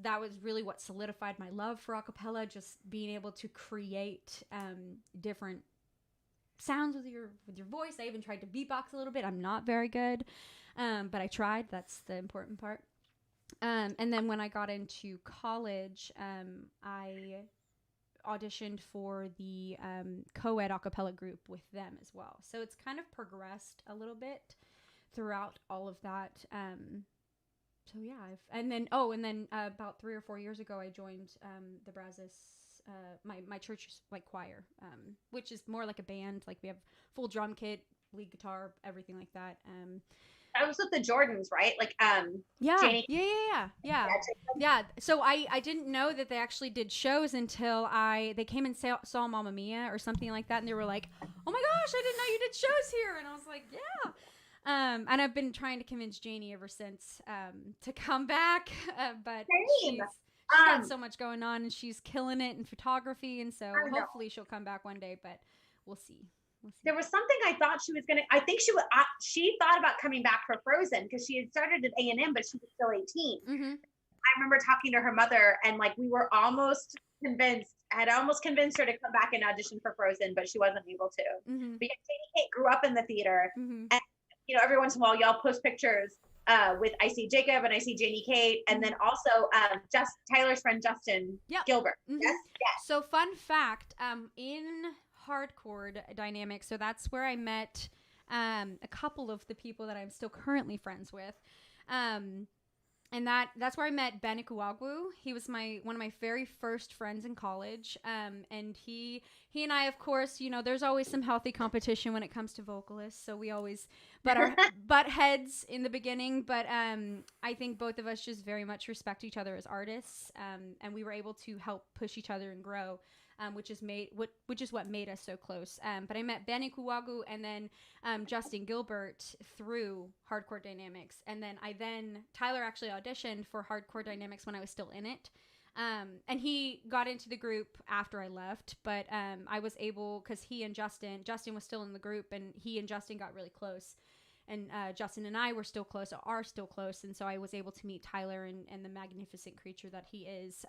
really what solidified my love for a cappella, just being able to create different sounds with your voice. I even tried to beatbox a little bit. I'm not very good, but I tried. That's the important part. And then when I got into college, I auditioned for the co-ed a cappella group with them as well. So it's kind of progressed a little bit throughout all of that. So yeah, and then about 3 or 4 years ago, I joined the Brazos, my church's like choir, which is more like a band. Like we have full drum kit, lead guitar, everything like that. I was with the Jordans, right? Like, yeah. Janie. Yeah. So I didn't know that they actually did shows until they came and saw Mamma Mia or something like that, and they were like, "Oh my gosh, I didn't know you did shows here," and I was like, "Yeah." And I've been trying to convince Janie ever since to come back, but she's got so much going on, and she's killing it in photography, and so hopefully she'll come back one day, but we'll see. There was something I thought she was gonna. I think she thought about coming back for Frozen because she had started at A&M, but she was still 18. Mm-hmm. I remember talking to her mother, and like we were almost convinced. I had almost convinced her to come back and audition for Frozen, but she wasn't able to because Janie Kate grew up in the theater, and every once in a while y'all post pictures with I see Jacob and I see Janie Kate, and then also just Tyler's friend Justin Gilbert. Yes. So fun fact, in Hardchord Dynamix, so that's where I met a couple of the people that I'm still currently friends with, and that's where I met Ben Ikuagwu. He was one of my very first friends in college, and he and I, of course, there's always some healthy competition when it comes to vocalists, so we always butt heads in the beginning, but I think both of us just very much respect each other as artists, and we were able to help push each other and grow. Which is what made us so close. But I met Ben Ikuagwu and then Justin Gilbert through Hardchord Dynamix, and then Tyler actually auditioned for Hardchord Dynamix when I was still in it, and he got into the group after I left. But I was able, because he and Justin was still in the group, and he and Justin got really close, and Justin and I are still close, and so I was able to meet Tyler and the magnificent creature that he is,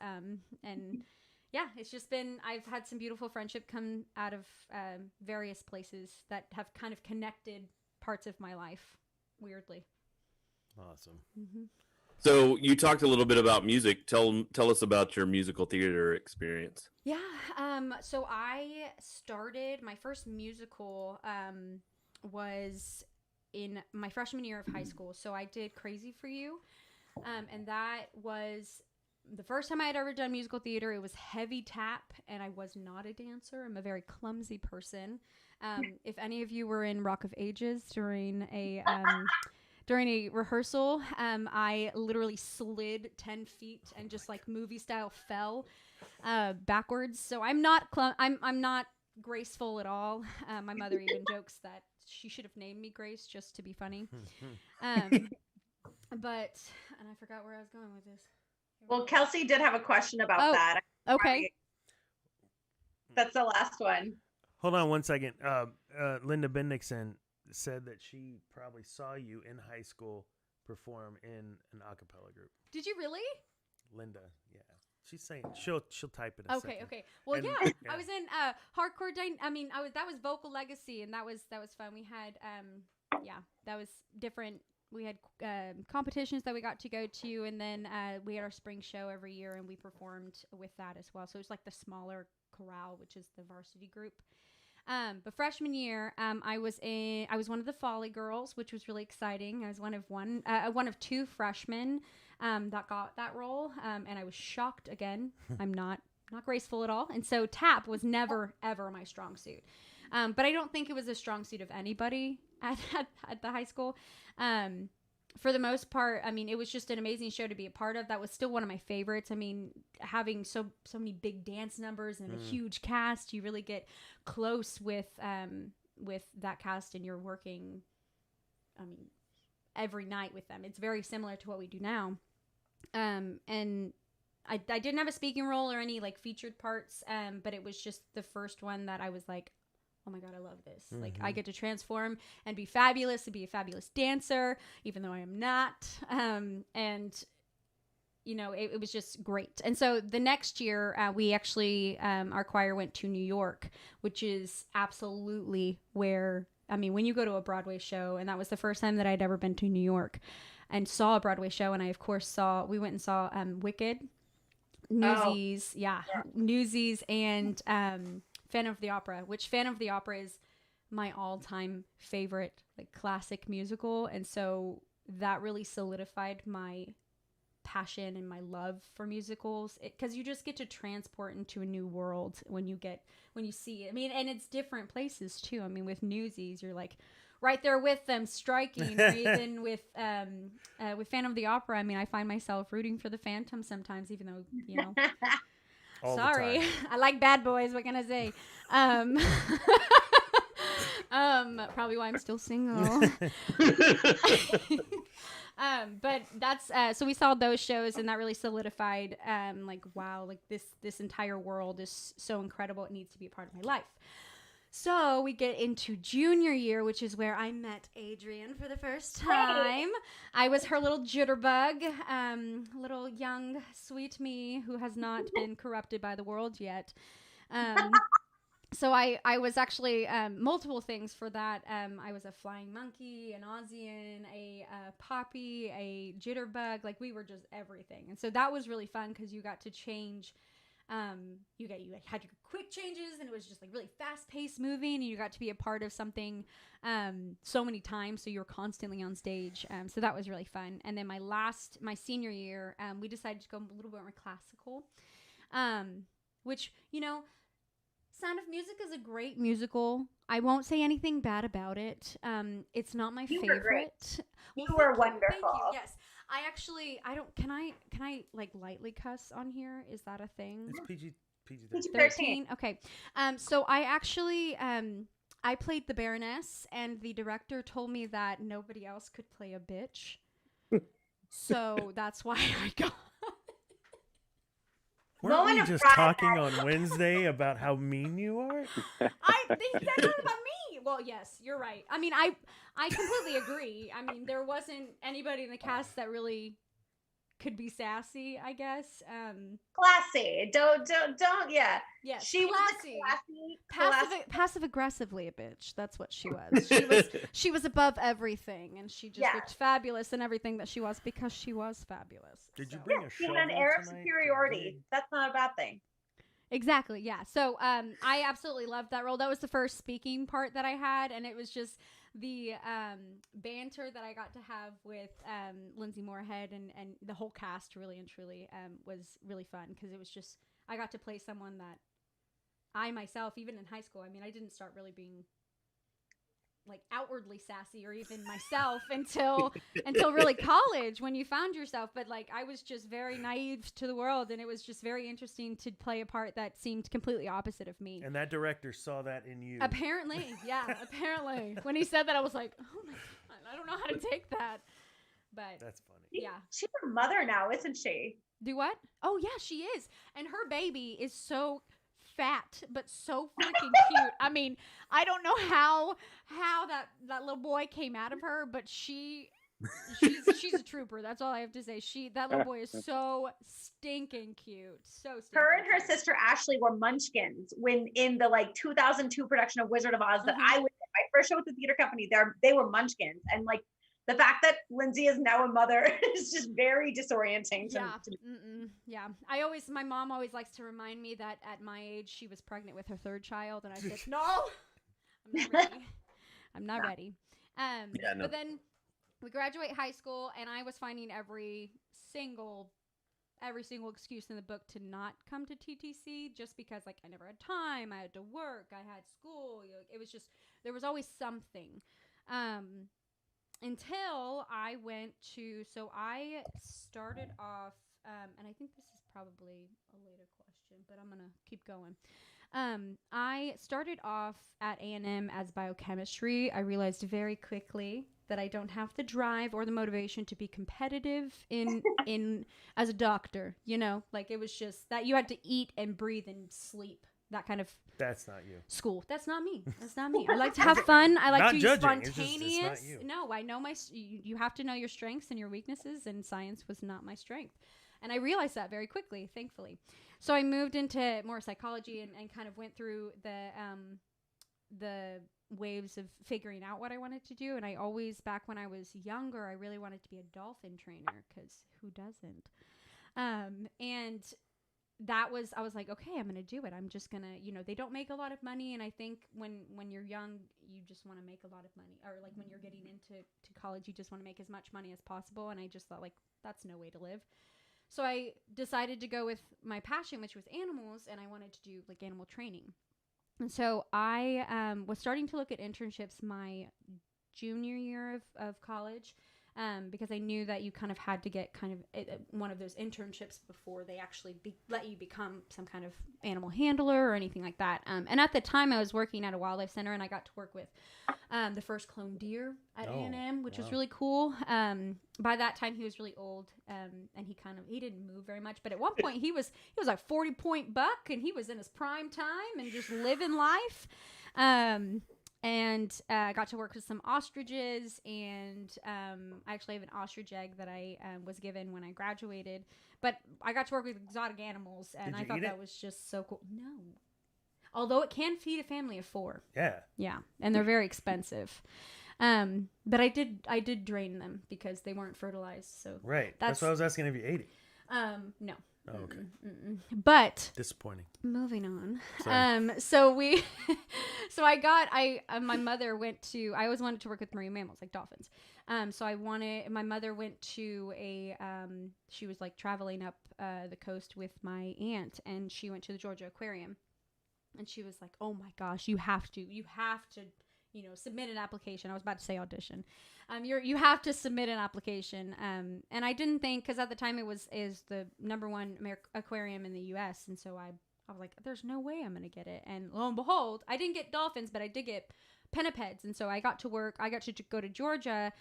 and yeah, it's just been, I've had some beautiful friendship come out of various places that have kind of connected parts of my life, weirdly. Awesome. Mm-hmm. So you talked a little bit about music. Tell us about your musical theater experience. Yeah. So I started my first musical was in my freshman year of high school. So I did Crazy for You. And that was the first time I had ever done musical theater. It was heavy tap, and I was not a dancer. I'm a very clumsy person. If any of you were in Rock of Ages during a rehearsal, I literally slid 10 feet and just like movie style fell backwards. So I'm not I'm not graceful at all. My mother even jokes that she should have named me Grace just to be funny. But and I forgot where I was going with this. Well, Kelsey did have a question about that. Okay. That's the last one. Hold on one second. Linda Bendixson said that she probably saw you in high school perform in an a cappella group. Did you really? Linda, yeah. She's saying she'll type it. Okay. Well, And, yeah, I was in Hardchord. That was Vocal Legacy, and that was fun. We had that was different. We had competitions that we got to go to, and then we had our spring show every year, and we performed with that as well. So it was like the smaller chorale, which is the varsity group. But freshman year, I was one of the Folly Girls, which was really exciting. I was one of two freshmen that got that role, and I was shocked again. I'm not graceful at all, and so tap was never ever my strong suit. But I don't think it was a strong suit of anybody at the high school. For the most part, I mean, it was just an amazing show to be a part of. That was still one of my favorites. I mean, having so many big dance numbers and a huge cast, you really get close with that cast, and you're working, I mean, every night with them. It's very similar to what we do now. And I didn't have a speaking role or any like featured parts, but it was just the first one that I was like, oh my God, I love this. Mm-hmm. Like, I get to transform and be fabulous and be a fabulous dancer, even though I am not. And, you know, it was just great. And so the next year, we actually, our choir went to New York, which is absolutely where, I mean, when you go to a Broadway show, and that was the first time that I'd ever been to New York and saw a Broadway show. And I, of course, we went and saw Wicked, Newsies, Newsies, and Phantom of the Opera, which Phantom of the Opera is my all-time favorite, like, classic musical. And so that really solidified my passion and my love for musicals, because you just get to transport into a new world when you see it. I mean, and it's different places too. I mean, with Newsies, you're like right there with them, striking. Or even with Phantom of the Opera, I mean, I find myself rooting for the Phantom sometimes, even though, you know. Sorry, I like bad boys. What can I say? Probably why I'm still single. But that's so we saw those shows, and that really solidified like, wow, like this entire world is so incredible. It needs to be a part of my life. So we get into junior year, which is where I met Adrian for the first time. I was her little jitterbug, little young, sweet me who has not been corrupted by the world yet. So I was actually multiple things for that. I was a flying monkey, an Aussian, a poppy, a jitterbug. Like, we were just everything. And so that was really fun because you got to change. You had your quick changes, and it was just like really fast paced moving, and you got to be a part of something so many times, so you were constantly on stage. So that was really fun. And then my senior year, we decided to go a little bit more classical, which, you know, Sound of Music is a great musical. I won't say anything bad about it. It's not my favorite. You were wonderful. Thank you. Yes. Can I like lightly cuss on here? Is that a thing? It's PG-13. Okay. So I actually, I played the Baroness, and the director told me that nobody else could play a bitch. So that's why I got. Weren't we just talking on Wednesday about how mean you are? I think that's not about me. Well, yes, you're right. I mean, I completely agree. I mean, there wasn't anybody in the cast that really could be sassy, I guess. Classy. Don't. Yeah. Yes, She classy. was a classy. Passive aggressively a bitch. That's what she was. She was above everything, and she just looked fabulous in everything that she was because she was fabulous. Did you bring a She shovel had an air of tonight to superiority. dig? That's not a bad thing. Exactly, yeah. So I absolutely loved that role. That was the first speaking part that I had, and it was just the banter that I got to have with Lindsay Moorhead and the whole cast really and truly was really fun because it was just, I got to play someone that I myself, even in high school, I mean, I didn't start really being like outwardly sassy or even myself until really college when you found yourself, but like I was just very naive to the world, and it was just very interesting to play a part that seemed completely opposite of me. And that director saw that in you. Apparently, yeah, apparently. When he said that, I was like, oh my god, I don't know how to take that. But that's funny. Yeah. She's a mother now, isn't she? Do what? Oh yeah, she is. And her baby is so fat but so freaking cute. I mean, I don't know how that little boy came out of her, but she's a trooper. That's all I have to say. That little boy is so stinking cute. So stinking Her and her cute. sister Ashley were munchkins when in the like 2002 production of Wizard of Oz that I was in. My first show with the theater company, they were munchkins, and like the fact that Lindsay is now a mother is just very disorienting to me. Yeah. My mom always likes to remind me that at my age she was pregnant with her third child, and I said, no, I'm not ready. I'm not ready. Yeah, no. But then we graduate high school, and I was finding every single excuse in the book to not come to TTC, just because like I never had time, I had to work, I had school. It was just, there was always something. Until I went to, so I started off, and I think this is probably a later question, but I'm going to keep going. I started off at A&M as biochemistry. I realized very quickly that I don't have the drive or the motivation to be competitive in as a doctor, you know, like it was just that you had to eat and breathe and sleep. That kind of That's not you. School. That's not me. That's not me. I like to have fun. I like Not to be judging. spontaneous. It's not you. No, I know you have to know your strengths and your weaknesses, and science was not my strength. And I realized that very quickly, thankfully. So I moved into more psychology and kind of went through the waves of figuring out what I wanted to do. And I always, back when I was younger, I really wanted to be a dolphin trainer, because who doesn't? And that was, I was like, okay, I'm going to do it. I'm just going to, they don't make a lot of money. And I think when you're young, you just want to make a lot of money, or like when you're getting into college, you just want to make as much money as possible. And I just thought, like, that's no way to live. So I decided to go with my passion, which was animals, and I wanted to do like animal training. And so I was starting to look at internships my junior year of college, because I knew that you kind of had to get kind of one of those internships before they actually let you become some kind of animal handler or anything like that. And at the time, I was working at a wildlife center, and I got to work with the first cloned deer at A&M, which was really cool. By that time, he was really old, and he didn't move very much. But at one point, he was like 40-point buck, and he was in his prime time and just living life. And I got to work with some ostriches, and I actually have an ostrich egg that I was given when I graduated. But I got to work with exotic animals, and I thought that was just so cool. No. Although it can feed a family of 4. Yeah. Yeah, and they're very expensive. But I did drain them because they weren't fertilized. So right. That's why I was asking if you ate it. No. Oh, okay. But disappointing. Moving on. Sorry. So my mother went to, I always wanted to work with marine mammals like dolphins. So my mother went to she was like traveling up the coast with my aunt, and she went to the Georgia Aquarium, and she was like, oh my gosh, you have to, submit an application. I was about to say audition. You have to submit an application. And I didn't think, because at the time is the #1 aquarium in the U.S. And so I was like, there's no way I'm going to get it. And lo and behold, I didn't get dolphins, but I did get pinnipeds. And so I got to go to Georgia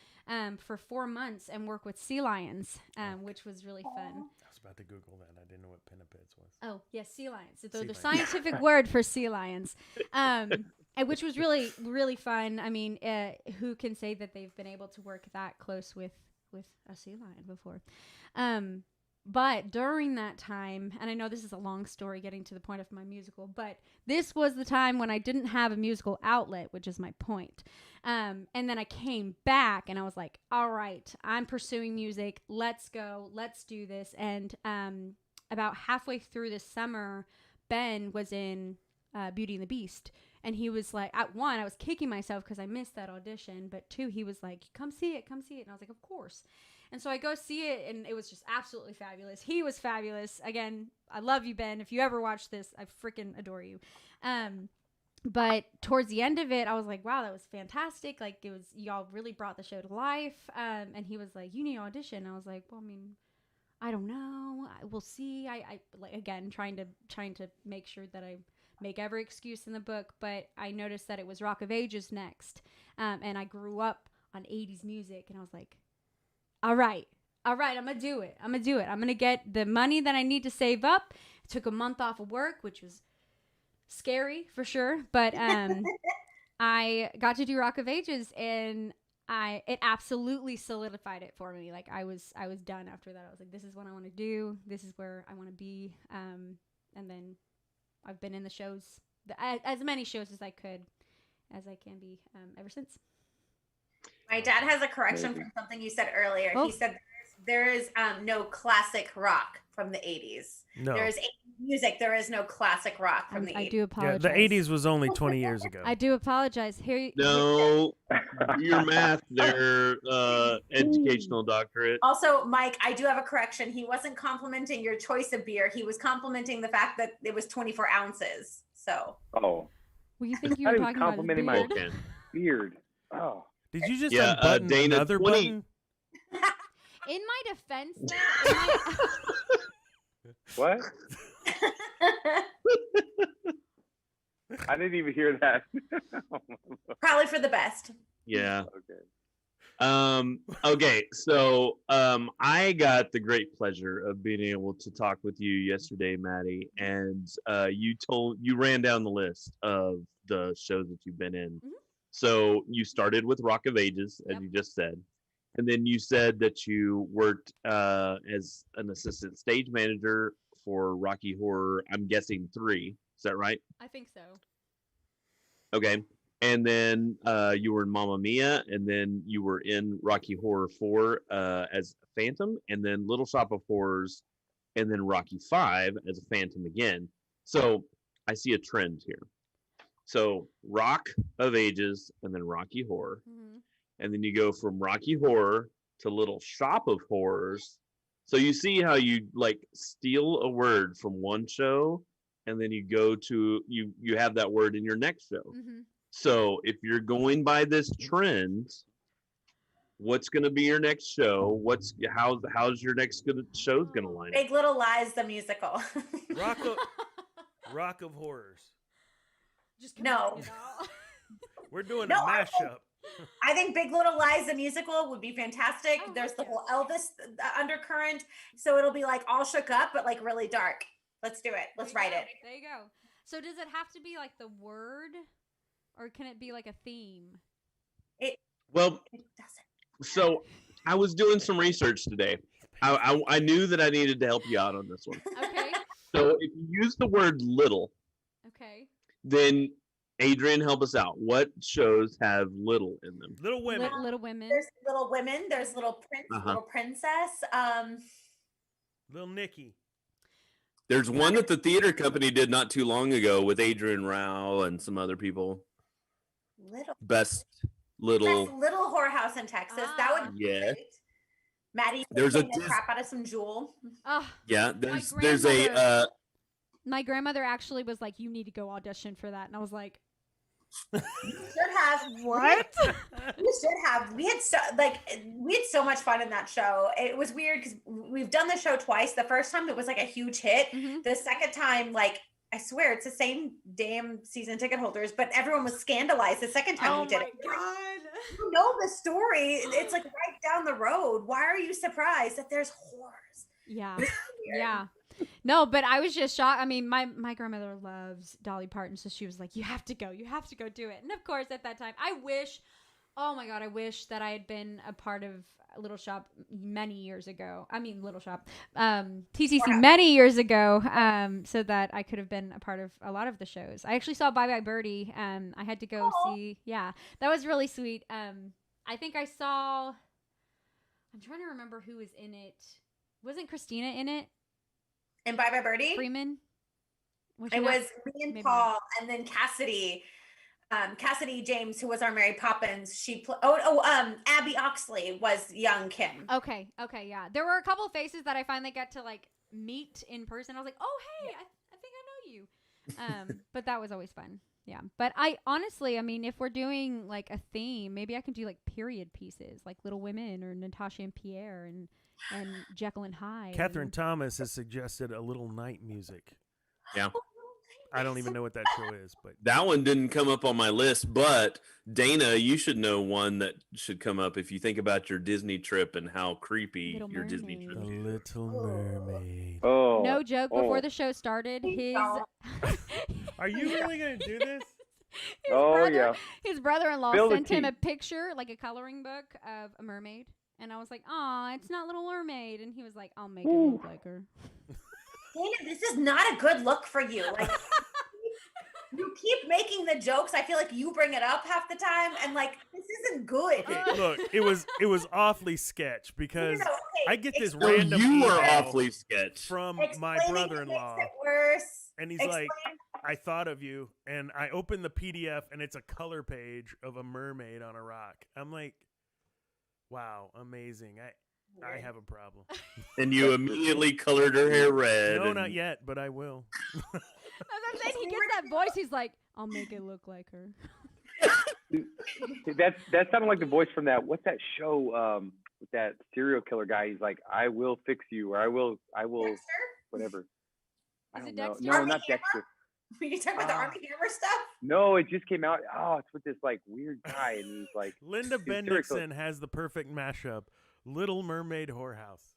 for 4 months and work with sea lions, which was really fun. I was about to Google that. I didn't know what pinnipeds was. Oh, yes, sea lions. So the scientific word for sea lions. Which was really, really fun. I mean, who can say that they've been able to work that close with with a sea lion before. But during that time, and I know this is a long story getting to the point of my musical, but this was the time when I didn't have a musical outlet, which is my point. And then I came back and I was like, all right, I'm pursuing music. Let's go. Let's do this. And about halfway through this summer, Ben was in Beauty and the Beast. And he was like, at one, I was kicking myself because I missed that audition. But two, he was like, come see it, come see it. And I was like, of course. And so I go see it, and it was just absolutely fabulous. He was fabulous. Again, I love you, Ben. If you ever watch this, I freaking adore you. But towards the end of it, I was like, wow, that was fantastic. Like, it was, y'all really brought the show to life. And he was like, you need to audition. I was like, well, I mean, I don't know. We'll see. I like, again, trying to make sure that I make every excuse in the book. But I noticed that it was Rock of Ages next. And I grew up on 80s music, and I was like, all right, I'm going to do it. I'm going to get the money that I need to save up. I took a month off of work, which was scary for sure. But I got to do Rock of Ages, and it absolutely solidified it for me. Like, I was done after that. I was like, this is what I want to do. This is where I want to be. And then I've been in the shows, as many shows as I can be ever since. My dad has a correction from something you said earlier. Oh. He said there is no classic rock from the 80s. No. There is 80s music. There is no classic rock from the 80s. I do Yeah, apologize. the 80s was only 20 years ago. I do apologize. No, your math there, educational doctorate. Also, Mike, I do have a correction. He wasn't complimenting your choice of beer. He was complimenting the fact that it was 24 ounces. So. Oh, Well, you think you I were was talking about his complimenting my beard? beard. Oh. Did you just Yeah, unbutton Dana, another 20 button? In my defense, though, What? I didn't even hear that. Probably for the best. Yeah. Okay. Okay, so I got the great pleasure of being able to talk with you yesterday, Maddie, and you ran down the list of the shows that you've been in. Mhm. So you started with Rock of Ages, as Yep. you just said, and then you said that you worked as an assistant stage manager for Rocky Horror. I'm guessing 3. Is that right? I think so. Okay. And then you were in Mamma Mia, and then you were in Rocky Horror 4 as Phantom, and then Little Shop of Horrors, and then Rocky 5 as a Phantom again. So I see a trend here. So Rock of Ages, and then Rocky Horror. Mm-hmm. And then you go from Rocky Horror to Little Shop of Horrors. So you see how you like steal a word from one show, and then you go to you have that word in your next show. Mm-hmm. So if you're going by this trend, what's going to be your next show? How's your next show's going to line up? Big Little Lies, the musical. Rock of Horrors. Just No. combine it all. We're doing No, a mashup. I think Big Little Lies, the musical, would be fantastic. Oh, There's the heck whole Elvis undercurrent. So it'll be like all shook up, but like really dark. Let's do it. Let's write it. There you go. So does it have to be like the word, or can it be like a theme? Well, It doesn't. so I was doing some research today. I knew that I needed to help you out on this one. Okay. So if you use the word little, Okay. then Adrian, help us out. What shows have little in them? Little Women. Little Women. There's Little Women. There's Little Prince, Little Princess. Little Nicky. There's one that the theater company did not too long ago with Adrian Rao and some other people. Best little. Whorehouse in Texas. That would be Yeah. great. Maddie There's a the crap out of some Jewel. Oh, Yeah, there's grandmother- a my grandmother actually was like, "You need to go audition for that," and I was like, You should have "What?" You should have. We had so much fun in that show. It was weird because we've done the show twice. The first time it was like a huge hit. Mhm. The second time, like I swear, it's the same damn season ticket holders, but everyone was scandalized the second time we did it. God. You know the story. It's like right down the road. Why are you surprised that there's whores? Yeah. Weird. Yeah. No, but I was just shocked. I mean, my grandmother loves Dolly Parton, so she was like, "You have to go do it." And of course, at that time, I wish Oh my God, I wish that I had been a part of Little Shop many years ago. I mean, Little Shop, TTC many years ago, so that I could have been a part of a lot of the shows. I actually saw Bye Bye Birdie. I had to go see. Yeah, that was really sweet. I think I saw. I'm trying to remember who was in it. Wasn't Christina in it? And Bye Bye Birdie? Freeman? It was me and Paul, and then Cassidy. Cassidy James, who was our Mary Poppins, Abby Oxley was young Kim. Okay, yeah. There were a couple of faces that I finally got to like meet in person. I was like, oh hey, I think I know you. But that was always fun. Yeah. But I honestly, I mean, if we're doing like a theme, maybe I can do like period pieces, like Little Women or Natasha and Pierre and Jekyll and Hyde. Catherine Thomas has suggested a little night music. Yeah. I don't even know what that show is, but that one didn't come up on my list. But Dana, you should know one that should come up if you think about your Disney trip and how creepy your Disney trip is. The Little Mermaid. Oh, no joke. Before the show started, his Are you really gonna do this? His brother-in-law Spill the sent him tea. a picture, like a coloring book of a mermaid, and I was like, "Aw, it's not Little Mermaid," and he was like, "I'll make it look like her." Dana, this is not a good look for you. Like, you keep making the jokes. I feel like you bring it up half the time, and like this isn't good. Look, it was awfully sketch because I get this No, random you are email awfully sketch from Explaining my brother-in-law, makes it worse. and he's like, "I thought of you," and I open the PDF, and it's a color page of a mermaid on a rock. I'm like, "Wow, amazing!" I have a problem. And you immediately colored her hair red. No, not yet, but I will. As I'm saying, he gets that voice. He's like, "I'll make it look like her." That sounded like the voice from that. What's that show? With that serial killer guy. He's like, "I will fix you," or "I will," Dexter? whatever. I Is don't it know. Dexter? No, Army not Hammer? Dexter. Were you talking about the Army Hammer stuff? No, it just came out. Oh, it's with this like weird guy, and he's like, Linda he's serial killer. Bendixson has the perfect mashup: Little Mermaid Whorehouse.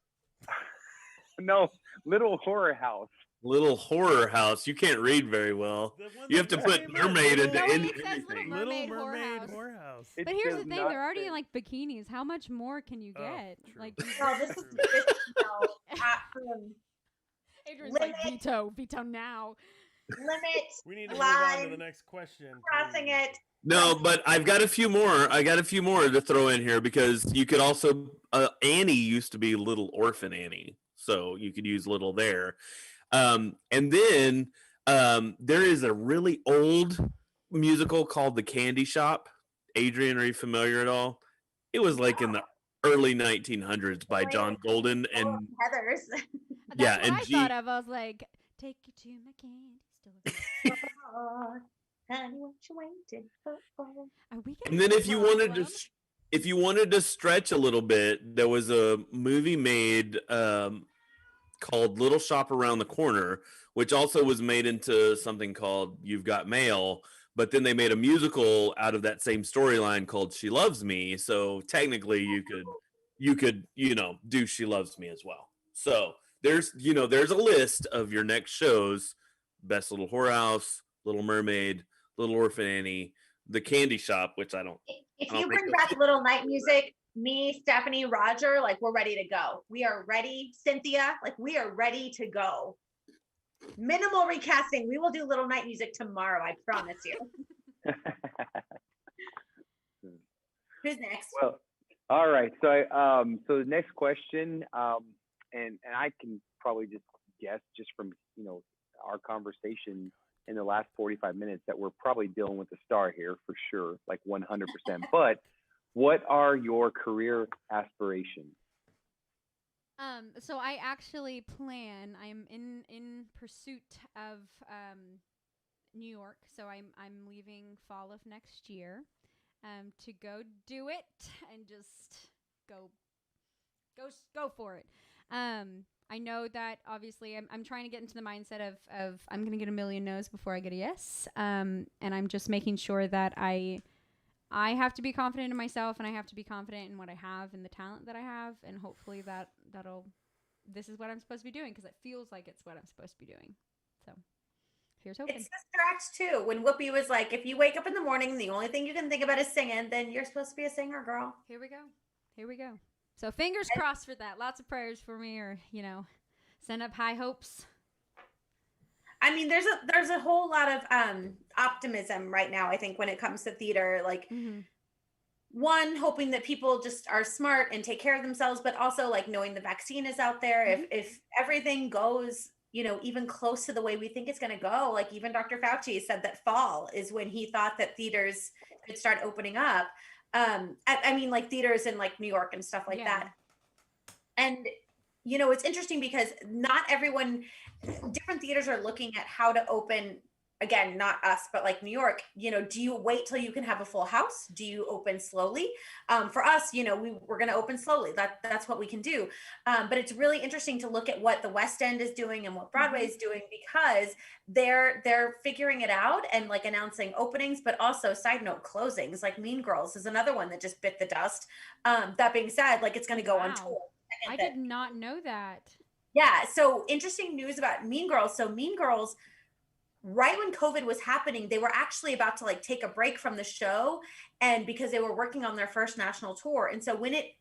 No, Little Horror House. Little Horror House. You can't read very well. You have to put mermaid into No, anything. it says Little Mermaid Whorehouse. It But here's the does thing: not they're already say. in like bikinis. How much more can you Oh, get? true. Like, No, this is Adrian's like, veto now. limit. We need to move on to Line. the next question. Crossing please. it. No, but I've got a few more. I got a few more to throw in here because you could also Annie used to be Little Orphan Annie, so you could use little there. And then there is a really old musical called The Candy Shop. Adrian, are you familiar at all? It was like in the early 1900s by John Golden and Heathers. yeah, That's and what I thought of. I was like, take you to my candy store. Honey, what you waiting for? Are we And then if you wanted to stretch a little bit, there was a movie made called Little Shop Around the Corner, which also was made into something called You've Got Mail, but then they made a musical out of that same storyline called She Loves Me. So technically you could do She Loves Me as well. So there's a list of your next shows: Best Little Whorehouse, Little Mermaid, Little Orphan Annie, The Candy Shop, which I don't. If I don't you bring think back Little Night Music, me, Stephanie, Roger, like we're ready to go. We are ready, Cynthia, like we are ready to go. Minimal recasting. We will do Little Night Music tomorrow, I promise you. Who's next? Well, all right. So, so the next question, and I can probably just guess just from our conversation in the last 45 minutes that we're probably dealing with a star here for sure, like 100%. But what are your career aspirations? So I actually I'm in pursuit of New York. So I'm leaving fall of next year to go do it and just go for it. I know that obviously I'm trying to get into the mindset of I'm going to get a million no's before I get a yes. And I'm just making sure that I have to be confident in myself, and I have to be confident in what I have and the talent that I have. And hopefully this is what I'm supposed to be doing, because it feels like it's what I'm supposed to be doing. So Here's hoping. It's the stretch too. When Whoopi was like, if you wake up in the morning and the only thing you can think about is singing, then you're supposed to be a singer, girl. Here we go. So fingers crossed for that. Lots of prayers for me, or send up high hopes. I mean, there's a whole lot of optimism right now, I think, when it comes to theater. Like, one, hoping that people just are smart and take care of themselves, but also like knowing the vaccine is out there. If everything goes, even close to the way we think it's going to go, like even Dr. Fauci said that fall is when he thought that theaters could start opening up. I mean, like theaters in like New York and stuff like that. And, it's interesting because not everyone, different theaters are looking at how to open. Again, not us, but like New York, do you wait till you can have a full house? Do you open slowly? For us, we're going to open slowly. That's what we can do. But it's really interesting to look at what the West End is doing and what Broadway is doing, because they're figuring it out and like announcing openings, but also side note closings. Like Mean Girls is another one that just bit the dust. That being said, like it's going to go on tour. I did not know that. Yeah. So interesting news about Mean Girls. So Mean Girls, right when COVID was happening, they were actually about to like take a break from the show, and because they were working on their first national tour. And so when it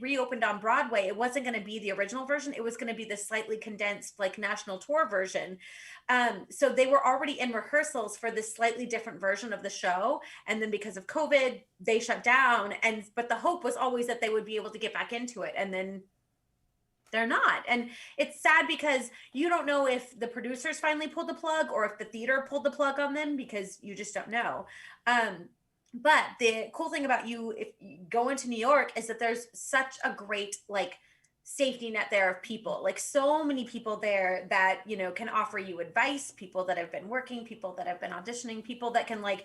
reopened on Broadway, it wasn't going to be the original version. It was going to be the slightly condensed like national tour version. So they were already in rehearsals for this slightly different version of the show. And then because of COVID, they shut down. But the hope was always that they would be able to get back into it. And then they're not. And it's sad because you don't know if the producers finally pulled the plug or if the theater pulled the plug on them, because you just don't know. But the cool thing about if you go into New York is that there's such a great like safety net there of people, like so many people there that, can offer you advice, people that have been working, people that have been auditioning, people that can like,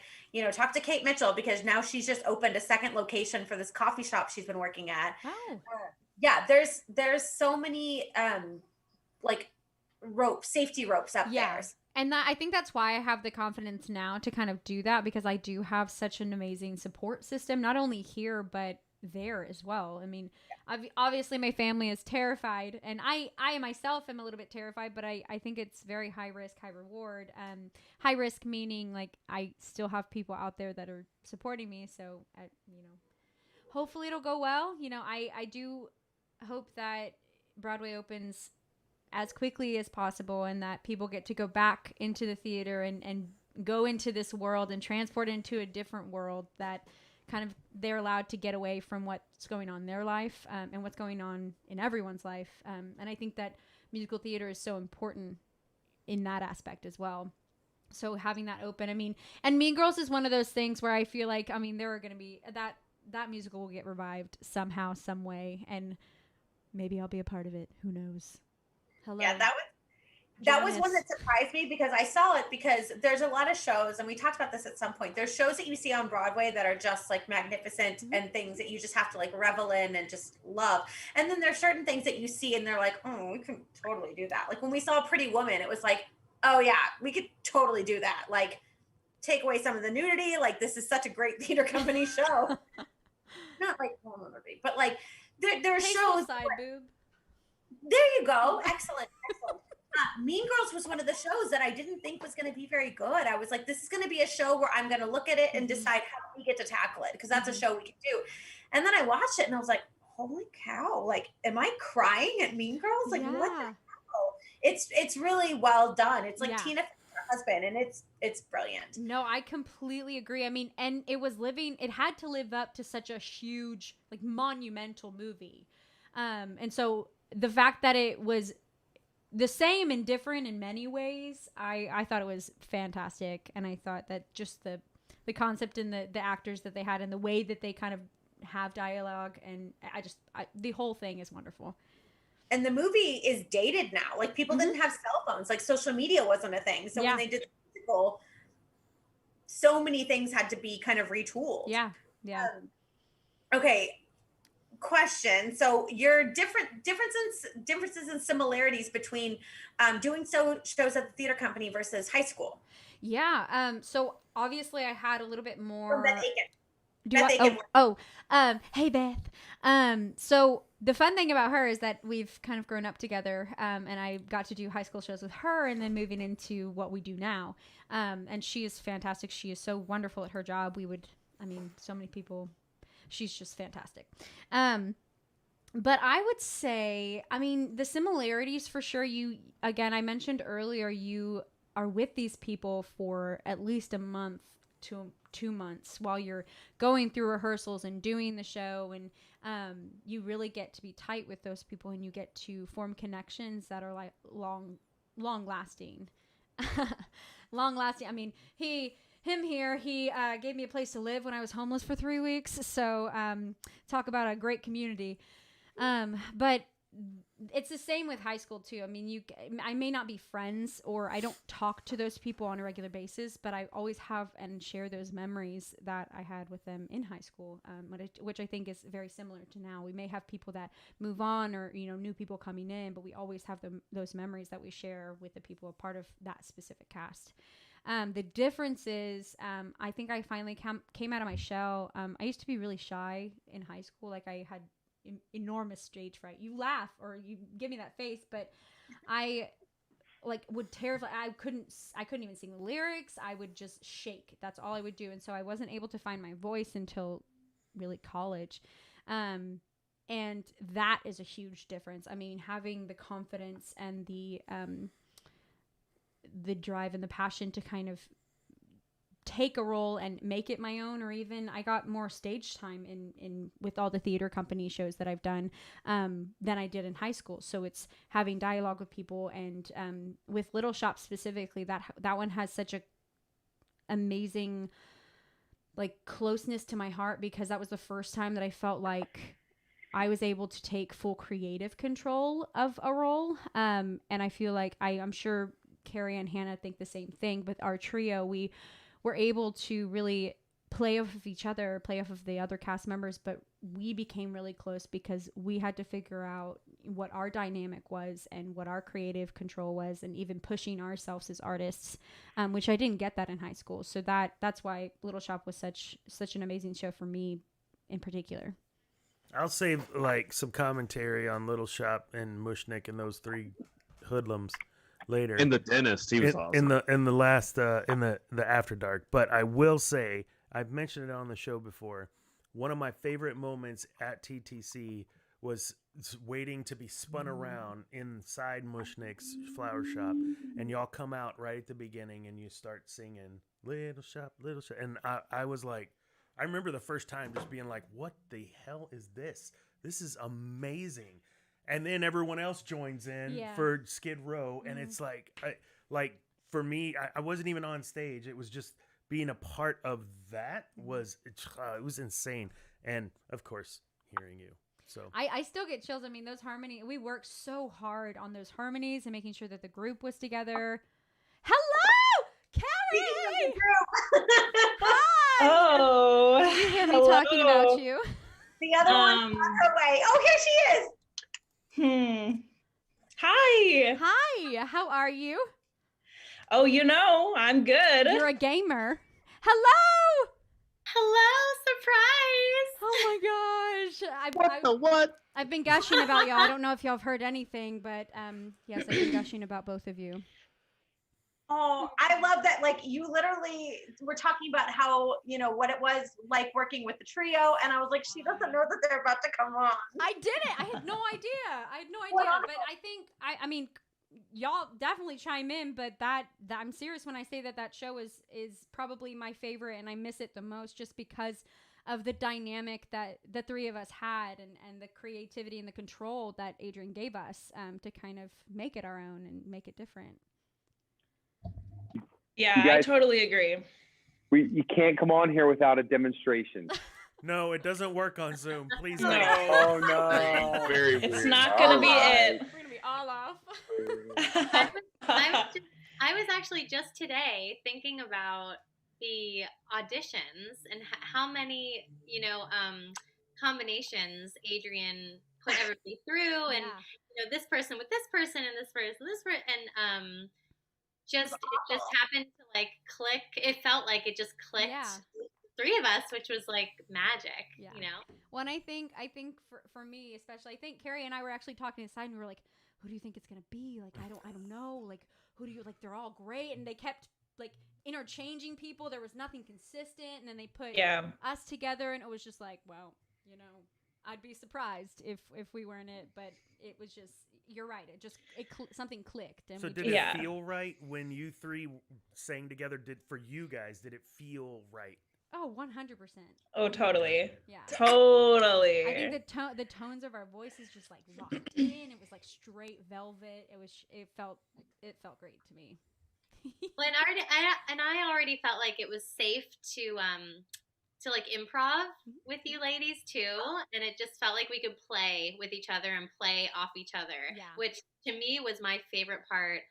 talk to Kate Mitchell, because now she's just opened a second location for this coffee shop she's been working at. Oh. Yeah, there's so many like safety ropes up there. And I think that's why I have the confidence now to kind of do that, because I do have such an amazing support system, not only here, but there as well. I mean, obviously my family is terrified, and I myself am a little bit terrified, but I think it's very high risk, high reward. High risk meaning like I still have people out there that are supporting me. So, hopefully it'll go well. I do hope that Broadway opens as quickly as possible, and that people get to go back into the theater and go into this world and transport into a different world, that kind of they're allowed to get away from what's going on in their life and what's going on in everyone's life. And I think that musical theater is so important in that aspect as well. So having that open, I mean, and Mean Girls is one of those things where I feel like, I mean, there are going to be that musical will get revived somehow, some way, and maybe I'll be a part of it. Who knows? Hello. Yeah, that was one that surprised me, because I saw it, because there's a lot of shows, and we talked about this at some point. There's shows that you see on Broadway that are just like magnificent and things that you just have to like revel in and just love. And then there's certain things that you see and they're like, oh, we can totally do that. Like when we saw Pretty Woman, it was like, oh yeah, we could totally do that. Like take away some of the nudity. Like this is such a great theater company show. Not like porn movie, but like there are shows. Side boob. There you go. Excellent. Mean Girls was one of the shows that I didn't think was going to be very good. I was like, this is going to be a show where I'm going to look at it and decide how we get to tackle it, because that's a show we can do. And then I watched it and I was like, holy cow, like, am I crying at Mean Girls? Like, what the hell? It's really well done. It's like Tina Fey's husband, and it's brilliant. No, I completely agree. I mean, and it had to live up to such a huge, like, monumental movie. And so the fact that it was the same and different in many ways, I thought it was fantastic. And I thought that just the concept and the actors that they had and the way that they kind of have dialogue, and the whole thing is wonderful. And the movie is dated now. Like people didn't have cell phones, like social media wasn't a thing. So when they did the musical, so many things had to be kind of retooled. Yeah. Okay. Question. So your differences and similarities between doing shows at the theater company versus high school. Yeah. So obviously I had a little bit more. Hey Beth. So the fun thing about her is that we've kind of grown up together, and I got to do high school shows with her, and then moving into what we do now. And she is fantastic. She is so wonderful at her job. So many people. She's just fantastic. But I would say, the similarities for sure. I mentioned earlier, you are with these people for at least a month to 2 months while you're going through rehearsals and doing the show. And you really get to be tight with those people, and you get to form connections that are like long lasting. Long lasting. He gave me a place to live when I was homeless for 3 weeks. So talk about a great community. But it's the same with high school too. I may not be friends, or I don't talk to those people on a regular basis, but I always have and share those memories that I had with them in high school, which I think is very similar to now. We may have people that move on, or new people coming in, but we always have those memories that we share with the people a part of that specific cast. The difference is, I think I finally came out of my shell. I used to be really shy in high school. Like, I had enormous stage fright. You laugh or you give me that face, but I would terrify. I couldn't even sing the lyrics. I would just shake. That's all I would do. And so I wasn't able to find my voice until really college. And that is a huge difference. Having the confidence and the drive and the passion to kind of take a role and make it my own, or even I got more stage time in with all the theater company shows that I've done than I did in high school. So it's having dialogue with people, and with Little Shop specifically, that one has such a amazing closeness to my heart, because that was the first time that I felt like I was able to take full creative control of a role. And I feel like I'm sure Keri and Hannah think the same thing. With our trio, we were able to really play off of each other, play off of the other cast members, but we became really close because we had to figure out what our dynamic was and what our creative control was, and even pushing ourselves as artists, which I didn't get that in high school. So that's why Little Shop was such an amazing show for me in particular. I'll save some commentary on Little Shop and Mushnick and those three hoodlums later. In the dentist, he was awesome. In the last in the After Dark. But I will say, I've mentioned it on the show before, one of my favorite moments at TTC was waiting to be spun around inside Mushnick's flower shop, and y'all come out right at the beginning and you start singing Little Shop, Little Shop, and I was like, I remember the first time just being like, what the hell is this? This is amazing. And then everyone else joins in for Skid Row, and it's like for me, I wasn't even on stage. It was just being a part of that it was insane, and of course, hearing you. So I still get chills. Those harmonies. We worked so hard on those harmonies and making sure that the group was together. Hello, Keri. Hi. Oh, you hear me talking about you? The other one's on her way. Oh, here she is. Hi. Hi. How are you? Oh, I'm good. You're a gamer. Hello. Hello, surprise. Oh my gosh. What? I've been gushing about y'all. I don't know if y'all have heard anything, but yes, I've been gushing about both of you. Oh, I love that. You literally were talking about how, what it was like working with the trio. And I was like, she doesn't know that they're about to come on. I didn't. I had no idea. But I think, y'all definitely chime in, but that I'm serious when I say that show is probably my favorite, and I miss it the most just because of the dynamic that the three of us had, and the creativity and the control that Adrian gave us to kind of make it our own and make it different. Yeah, I totally agree. You can't come on here without a demonstration. No, it doesn't work on Zoom. Please No. Oh no. Very It's weird. not going to be it. We're gonna be all off. I was actually just today thinking about the auditions and how many, combinations Adrian put everybody through, and this person with this person and this person, and it just happened to click. It felt like it just clicked three of us, which was like magic, Yeah. you know? Well, and I think for me especially, I think Keri and I were actually talking aside, and we were like, who do you think it's gonna be? Like, I don't know. Like, who do you like? They're all great, and they kept like interchanging people. There was nothing consistent, and then they put us together, and it was just like, well, you know, I'd be surprised if we weren't it, but it was just. You're right. Something clicked. And so did it feel right when you three sang together? Did it feel right? Oh, 100%. Oh, totally. Yeah. Totally. I think the tones of our voices just like locked in. It was like straight velvet. It felt great to me. Well, and I already felt like it was safe to like improv with you ladies too, and it just felt like we could play with each other and play off each other, which to me was my favorite part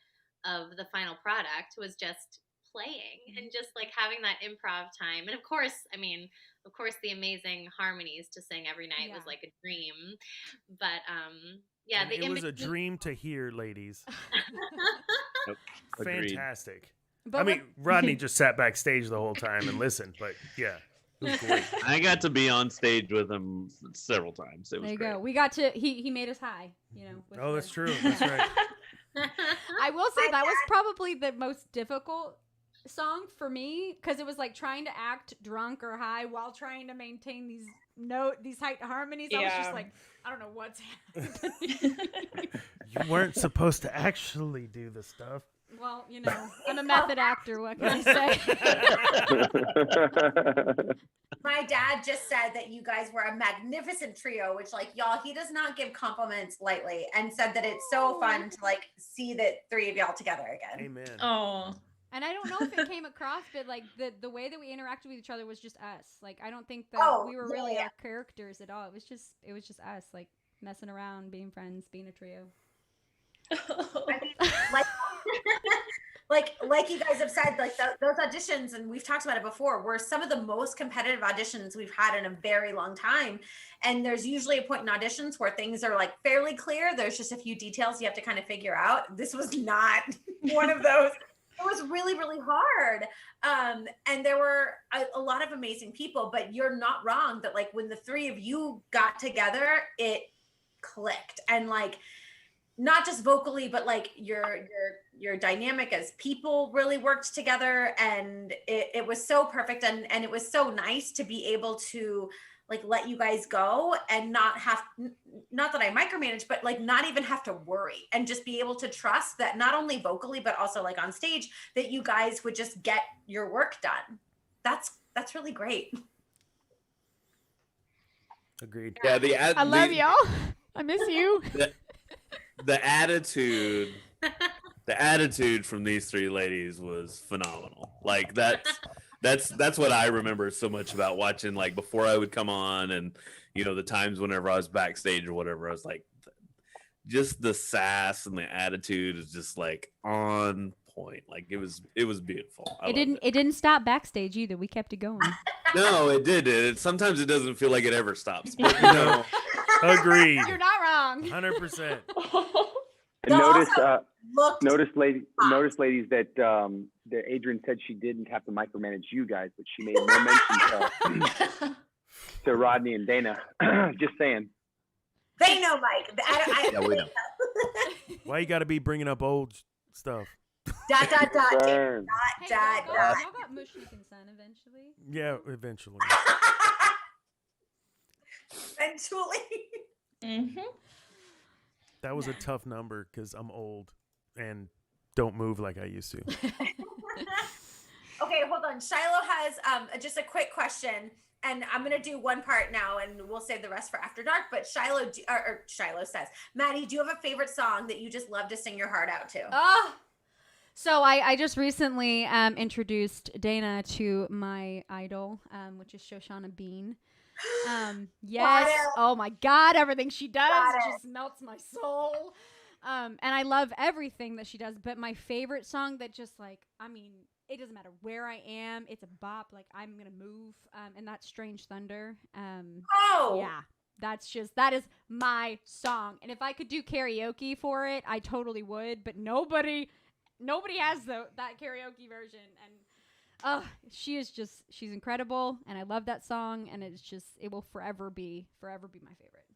of the final product, was just playing and just like having that improv time. And of course the amazing harmonies to sing every night was like a dream, but it was a dream to hear, ladies. Fantastic. But I mean, Rodney just sat backstage the whole time and listened, but yeah. It was great. I got to be on stage with him several times. It was there you great. go. We got to. He made us high. You know. That's true. That's right. I will say that was probably the most difficult song for me, because it was like trying to act drunk or high while trying to maintain these height harmonies. I was just like, I don't know what's happening. You weren't supposed to actually do the stuff. Well, you know, I'm a method actor. What can I say? My dad just said that you guys were a magnificent trio, which, like, y'all, he does not give compliments lightly, and said that it's so fun to like see the three of y'all together again. Amen. Oh. And I don't know if it came across, but like the way that we interacted with each other was just us. Like, I don't think that we were really our characters at all. It was just us, like, messing around, being friends, being a trio. I mean, like you guys have said, like those auditions, and we've talked about it before, were some of the most competitive auditions we've had in a very long time. And there's usually a point in auditions where things are like fairly clear. There's just a few details you have to kind of figure out. This was not one of those. It was really, really hard. And there were a lot of amazing people, but you're not wrong that like when the three of you got together, it clicked. And like, not just vocally, but like your dynamic as people really worked together, and it was so perfect, and it was so nice to be able to like let you guys go and not that I micromanage, but like not even have to worry, and just be able to trust that not only vocally but also like on stage that you guys would just get your work done. That's really great. Agreed. Yeah, I love y'all. I miss you. The attitude from these three ladies was phenomenal. Like that's what I remember so much about watching, like before I would come on, and you know, the times whenever I was backstage or whatever, I was like, just the sass and the attitude is just like on point. Like it was beautiful. It didn't stop backstage either. We kept it going. No, it did. Sometimes it doesn't feel like it ever stops. But, you know, agreed. You're not wrong. 100%. Notice, ladies, that Adrian said she didn't have to micromanage you guys, but she made no mention to Rodney and Dana. Just saying. They know, Mike. Yeah, we know. Why you got to be bringing up old stuff? Dot. Y'all got mushy consent eventually. Yeah, eventually. Mm-hmm. That was a tough number because I'm old and don't move like I used to. Okay, hold on. Shiloh has just a quick question, and I'm gonna do one part now, and we'll save the rest for after dark. But Shiloh says, Maddie, do you have a favorite song that you just love to sing your heart out to? So I just recently introduced Dana to my idol, which is Shoshana Bean. Yes. Oh my God, everything she does just melts my soul. And I love everything that she does, but my favorite song that just like, I mean, it doesn't matter where I am, it's a bop, like I'm gonna move, and that's Strange Thunder. Yeah, that is my song. And if I could do karaoke for it, I totally would, but nobody has that karaoke version. She's incredible, and I love that song, and it will forever be my favorite.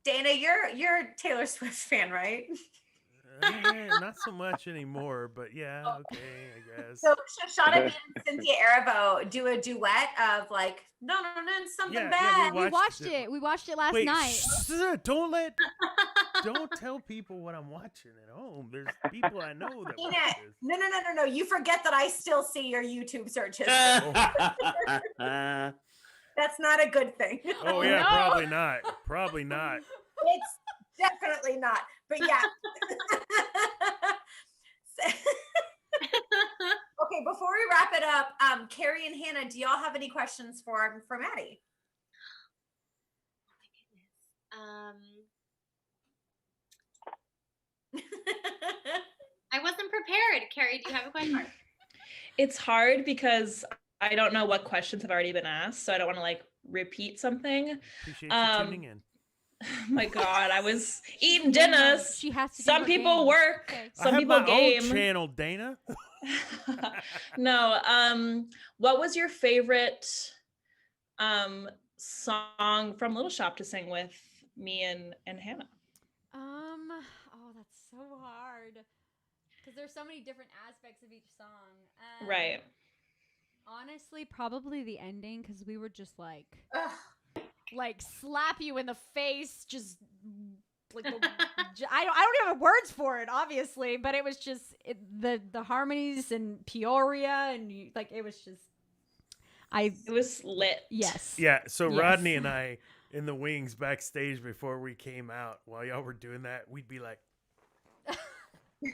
Dana, you're a Taylor Swift fan, right? Not so much anymore, but yeah, okay, I guess. So Shoshana and Cynthia Erivo do a duet of like, no, something bad. We watched it. We watched it last night. Don't tell people what I'm watching at home. There's people I know that watch this. No. You forget that I still see your YouTube searches. That's not a good thing. Oh yeah, probably not. Probably not. It's definitely not. But yeah. Okay, before we wrap it up, Keri and Hannah, do y'all have any questions for Maddie? Oh my goodness. I wasn't prepared. Keri, do you have a question? It's hard because I don't know what questions have already been asked, so I don't want to like repeat something. Appreciate you tuning in. Oh my God, I was eating dinner. She has to. Some people work. Okay. Some I people have my game. own channel, Dana. No. What was your favorite song from Little Shop to sing with me and Hannah? Oh, that's so hard because there's so many different aspects of each song. Right. Honestly, probably the ending because we were just like slap you in the face, just like I don't even have words for it, obviously, but it was just the harmonies and Peoria and it was just it was lit. Yes. Yeah. So Rodney and I in the wings backstage before we came out, while y'all were doing that, we'd be like.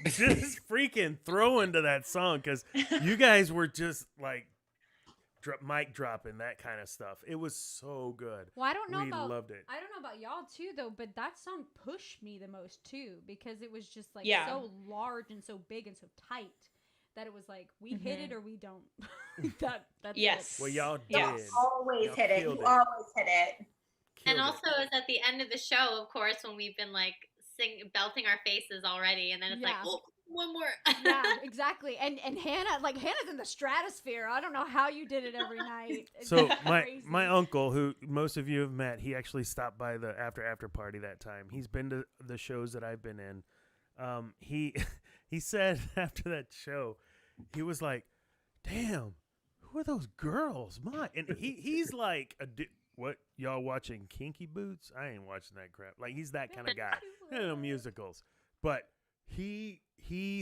Just freaking throwing to that song because you guys were just like mic dropping that kind of stuff. It was so good. Well, I don't know loved it. I don't know about y'all too though, but that song pushed me the most too because it was just like so large and so big and so tight that it was like we hit it or we don't. That's yes. It. Well, y'all did. You always hit it. You always hit it. And also it was at the end of the show, of course, when we've been like belting our faces already, and then it's like, oh, one more. Yeah, exactly. And Hannah's in the stratosphere. I don't know how you did it every night. It's so crazy. my uncle, who most of you have met, he actually stopped by the after party that time. He's been to the shows that I've been in. He said after that show, he was like, "Damn, who are those girls?" And he's like what, y'all watching Kinky Boots? I ain't watching that crap. Like, he's that kind of guy. Musicals. But he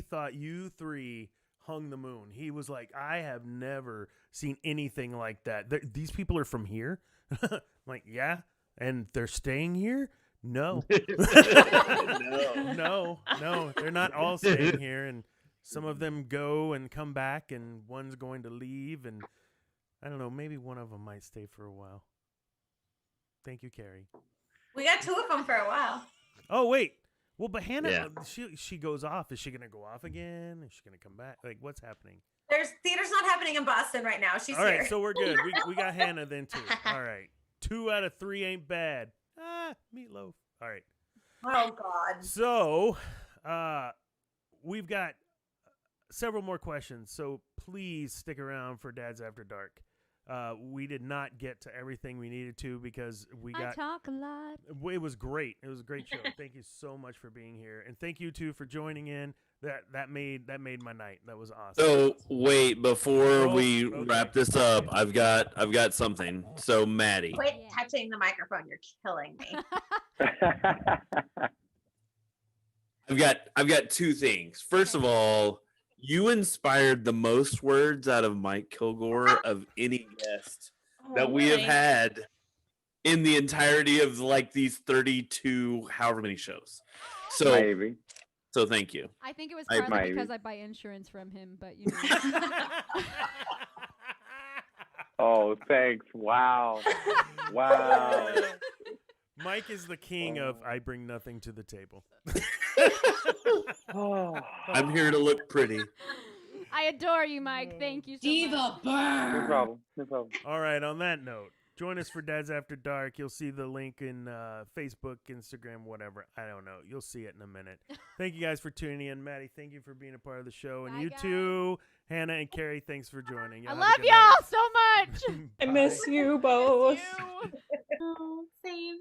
thought you three hung the moon. He was like, I have never seen anything like that. These people are from here? I'm like, yeah. And they're staying here? No. No. They're not all staying here. And some of them go and come back, and one's going to leave. And I don't know, maybe one of them might stay for a while. Thank you, Keri. We got two of them for a while. Oh, wait. Well, but Hannah, she goes off. Is she going to go off again? Is she going to come back? Like, what's happening? Theater's not happening in Boston right now. She's all right, here. So we're good. We got Hannah then, too. All right. 2 out of 3 ain't bad. Meatloaf. All right. Oh, God. So, we've got several more questions. So please stick around for Dads After Dark. We did not get to everything we needed to because I talk a lot. It was great. It was a great show. Thank you so much for being here, and thank you too for joining in. That made my night. That was awesome. So wait, before we wrap this up, I've got something. So Maddie, quit touching the microphone. You're killing me. I've got 2 things. First of all, you inspired the most words out of Mike Kilgore of any guest that we have had in the entirety of like these 32, however many shows. So, maybe. So thank you. I think it was partly because I buy insurance from him, but you know. Oh, thanks. Wow. Mike is the king of I bring nothing to the table. I'm here to look pretty. I adore you, Mike. Thank you so Diva much. burn. No problem. All right, on that note, Join us for Dads After Dark. You'll see the link in Facebook, Instagram, whatever. I don't know. You'll see it in a minute. Thank you guys for tuning in. Maddie, thank you for being a part of the show. And Bye, you guys. too, Hannah and Keri, thanks for joining. I Y'all have a love good y'all night. so much. I miss you both. Miss you. Oh, same.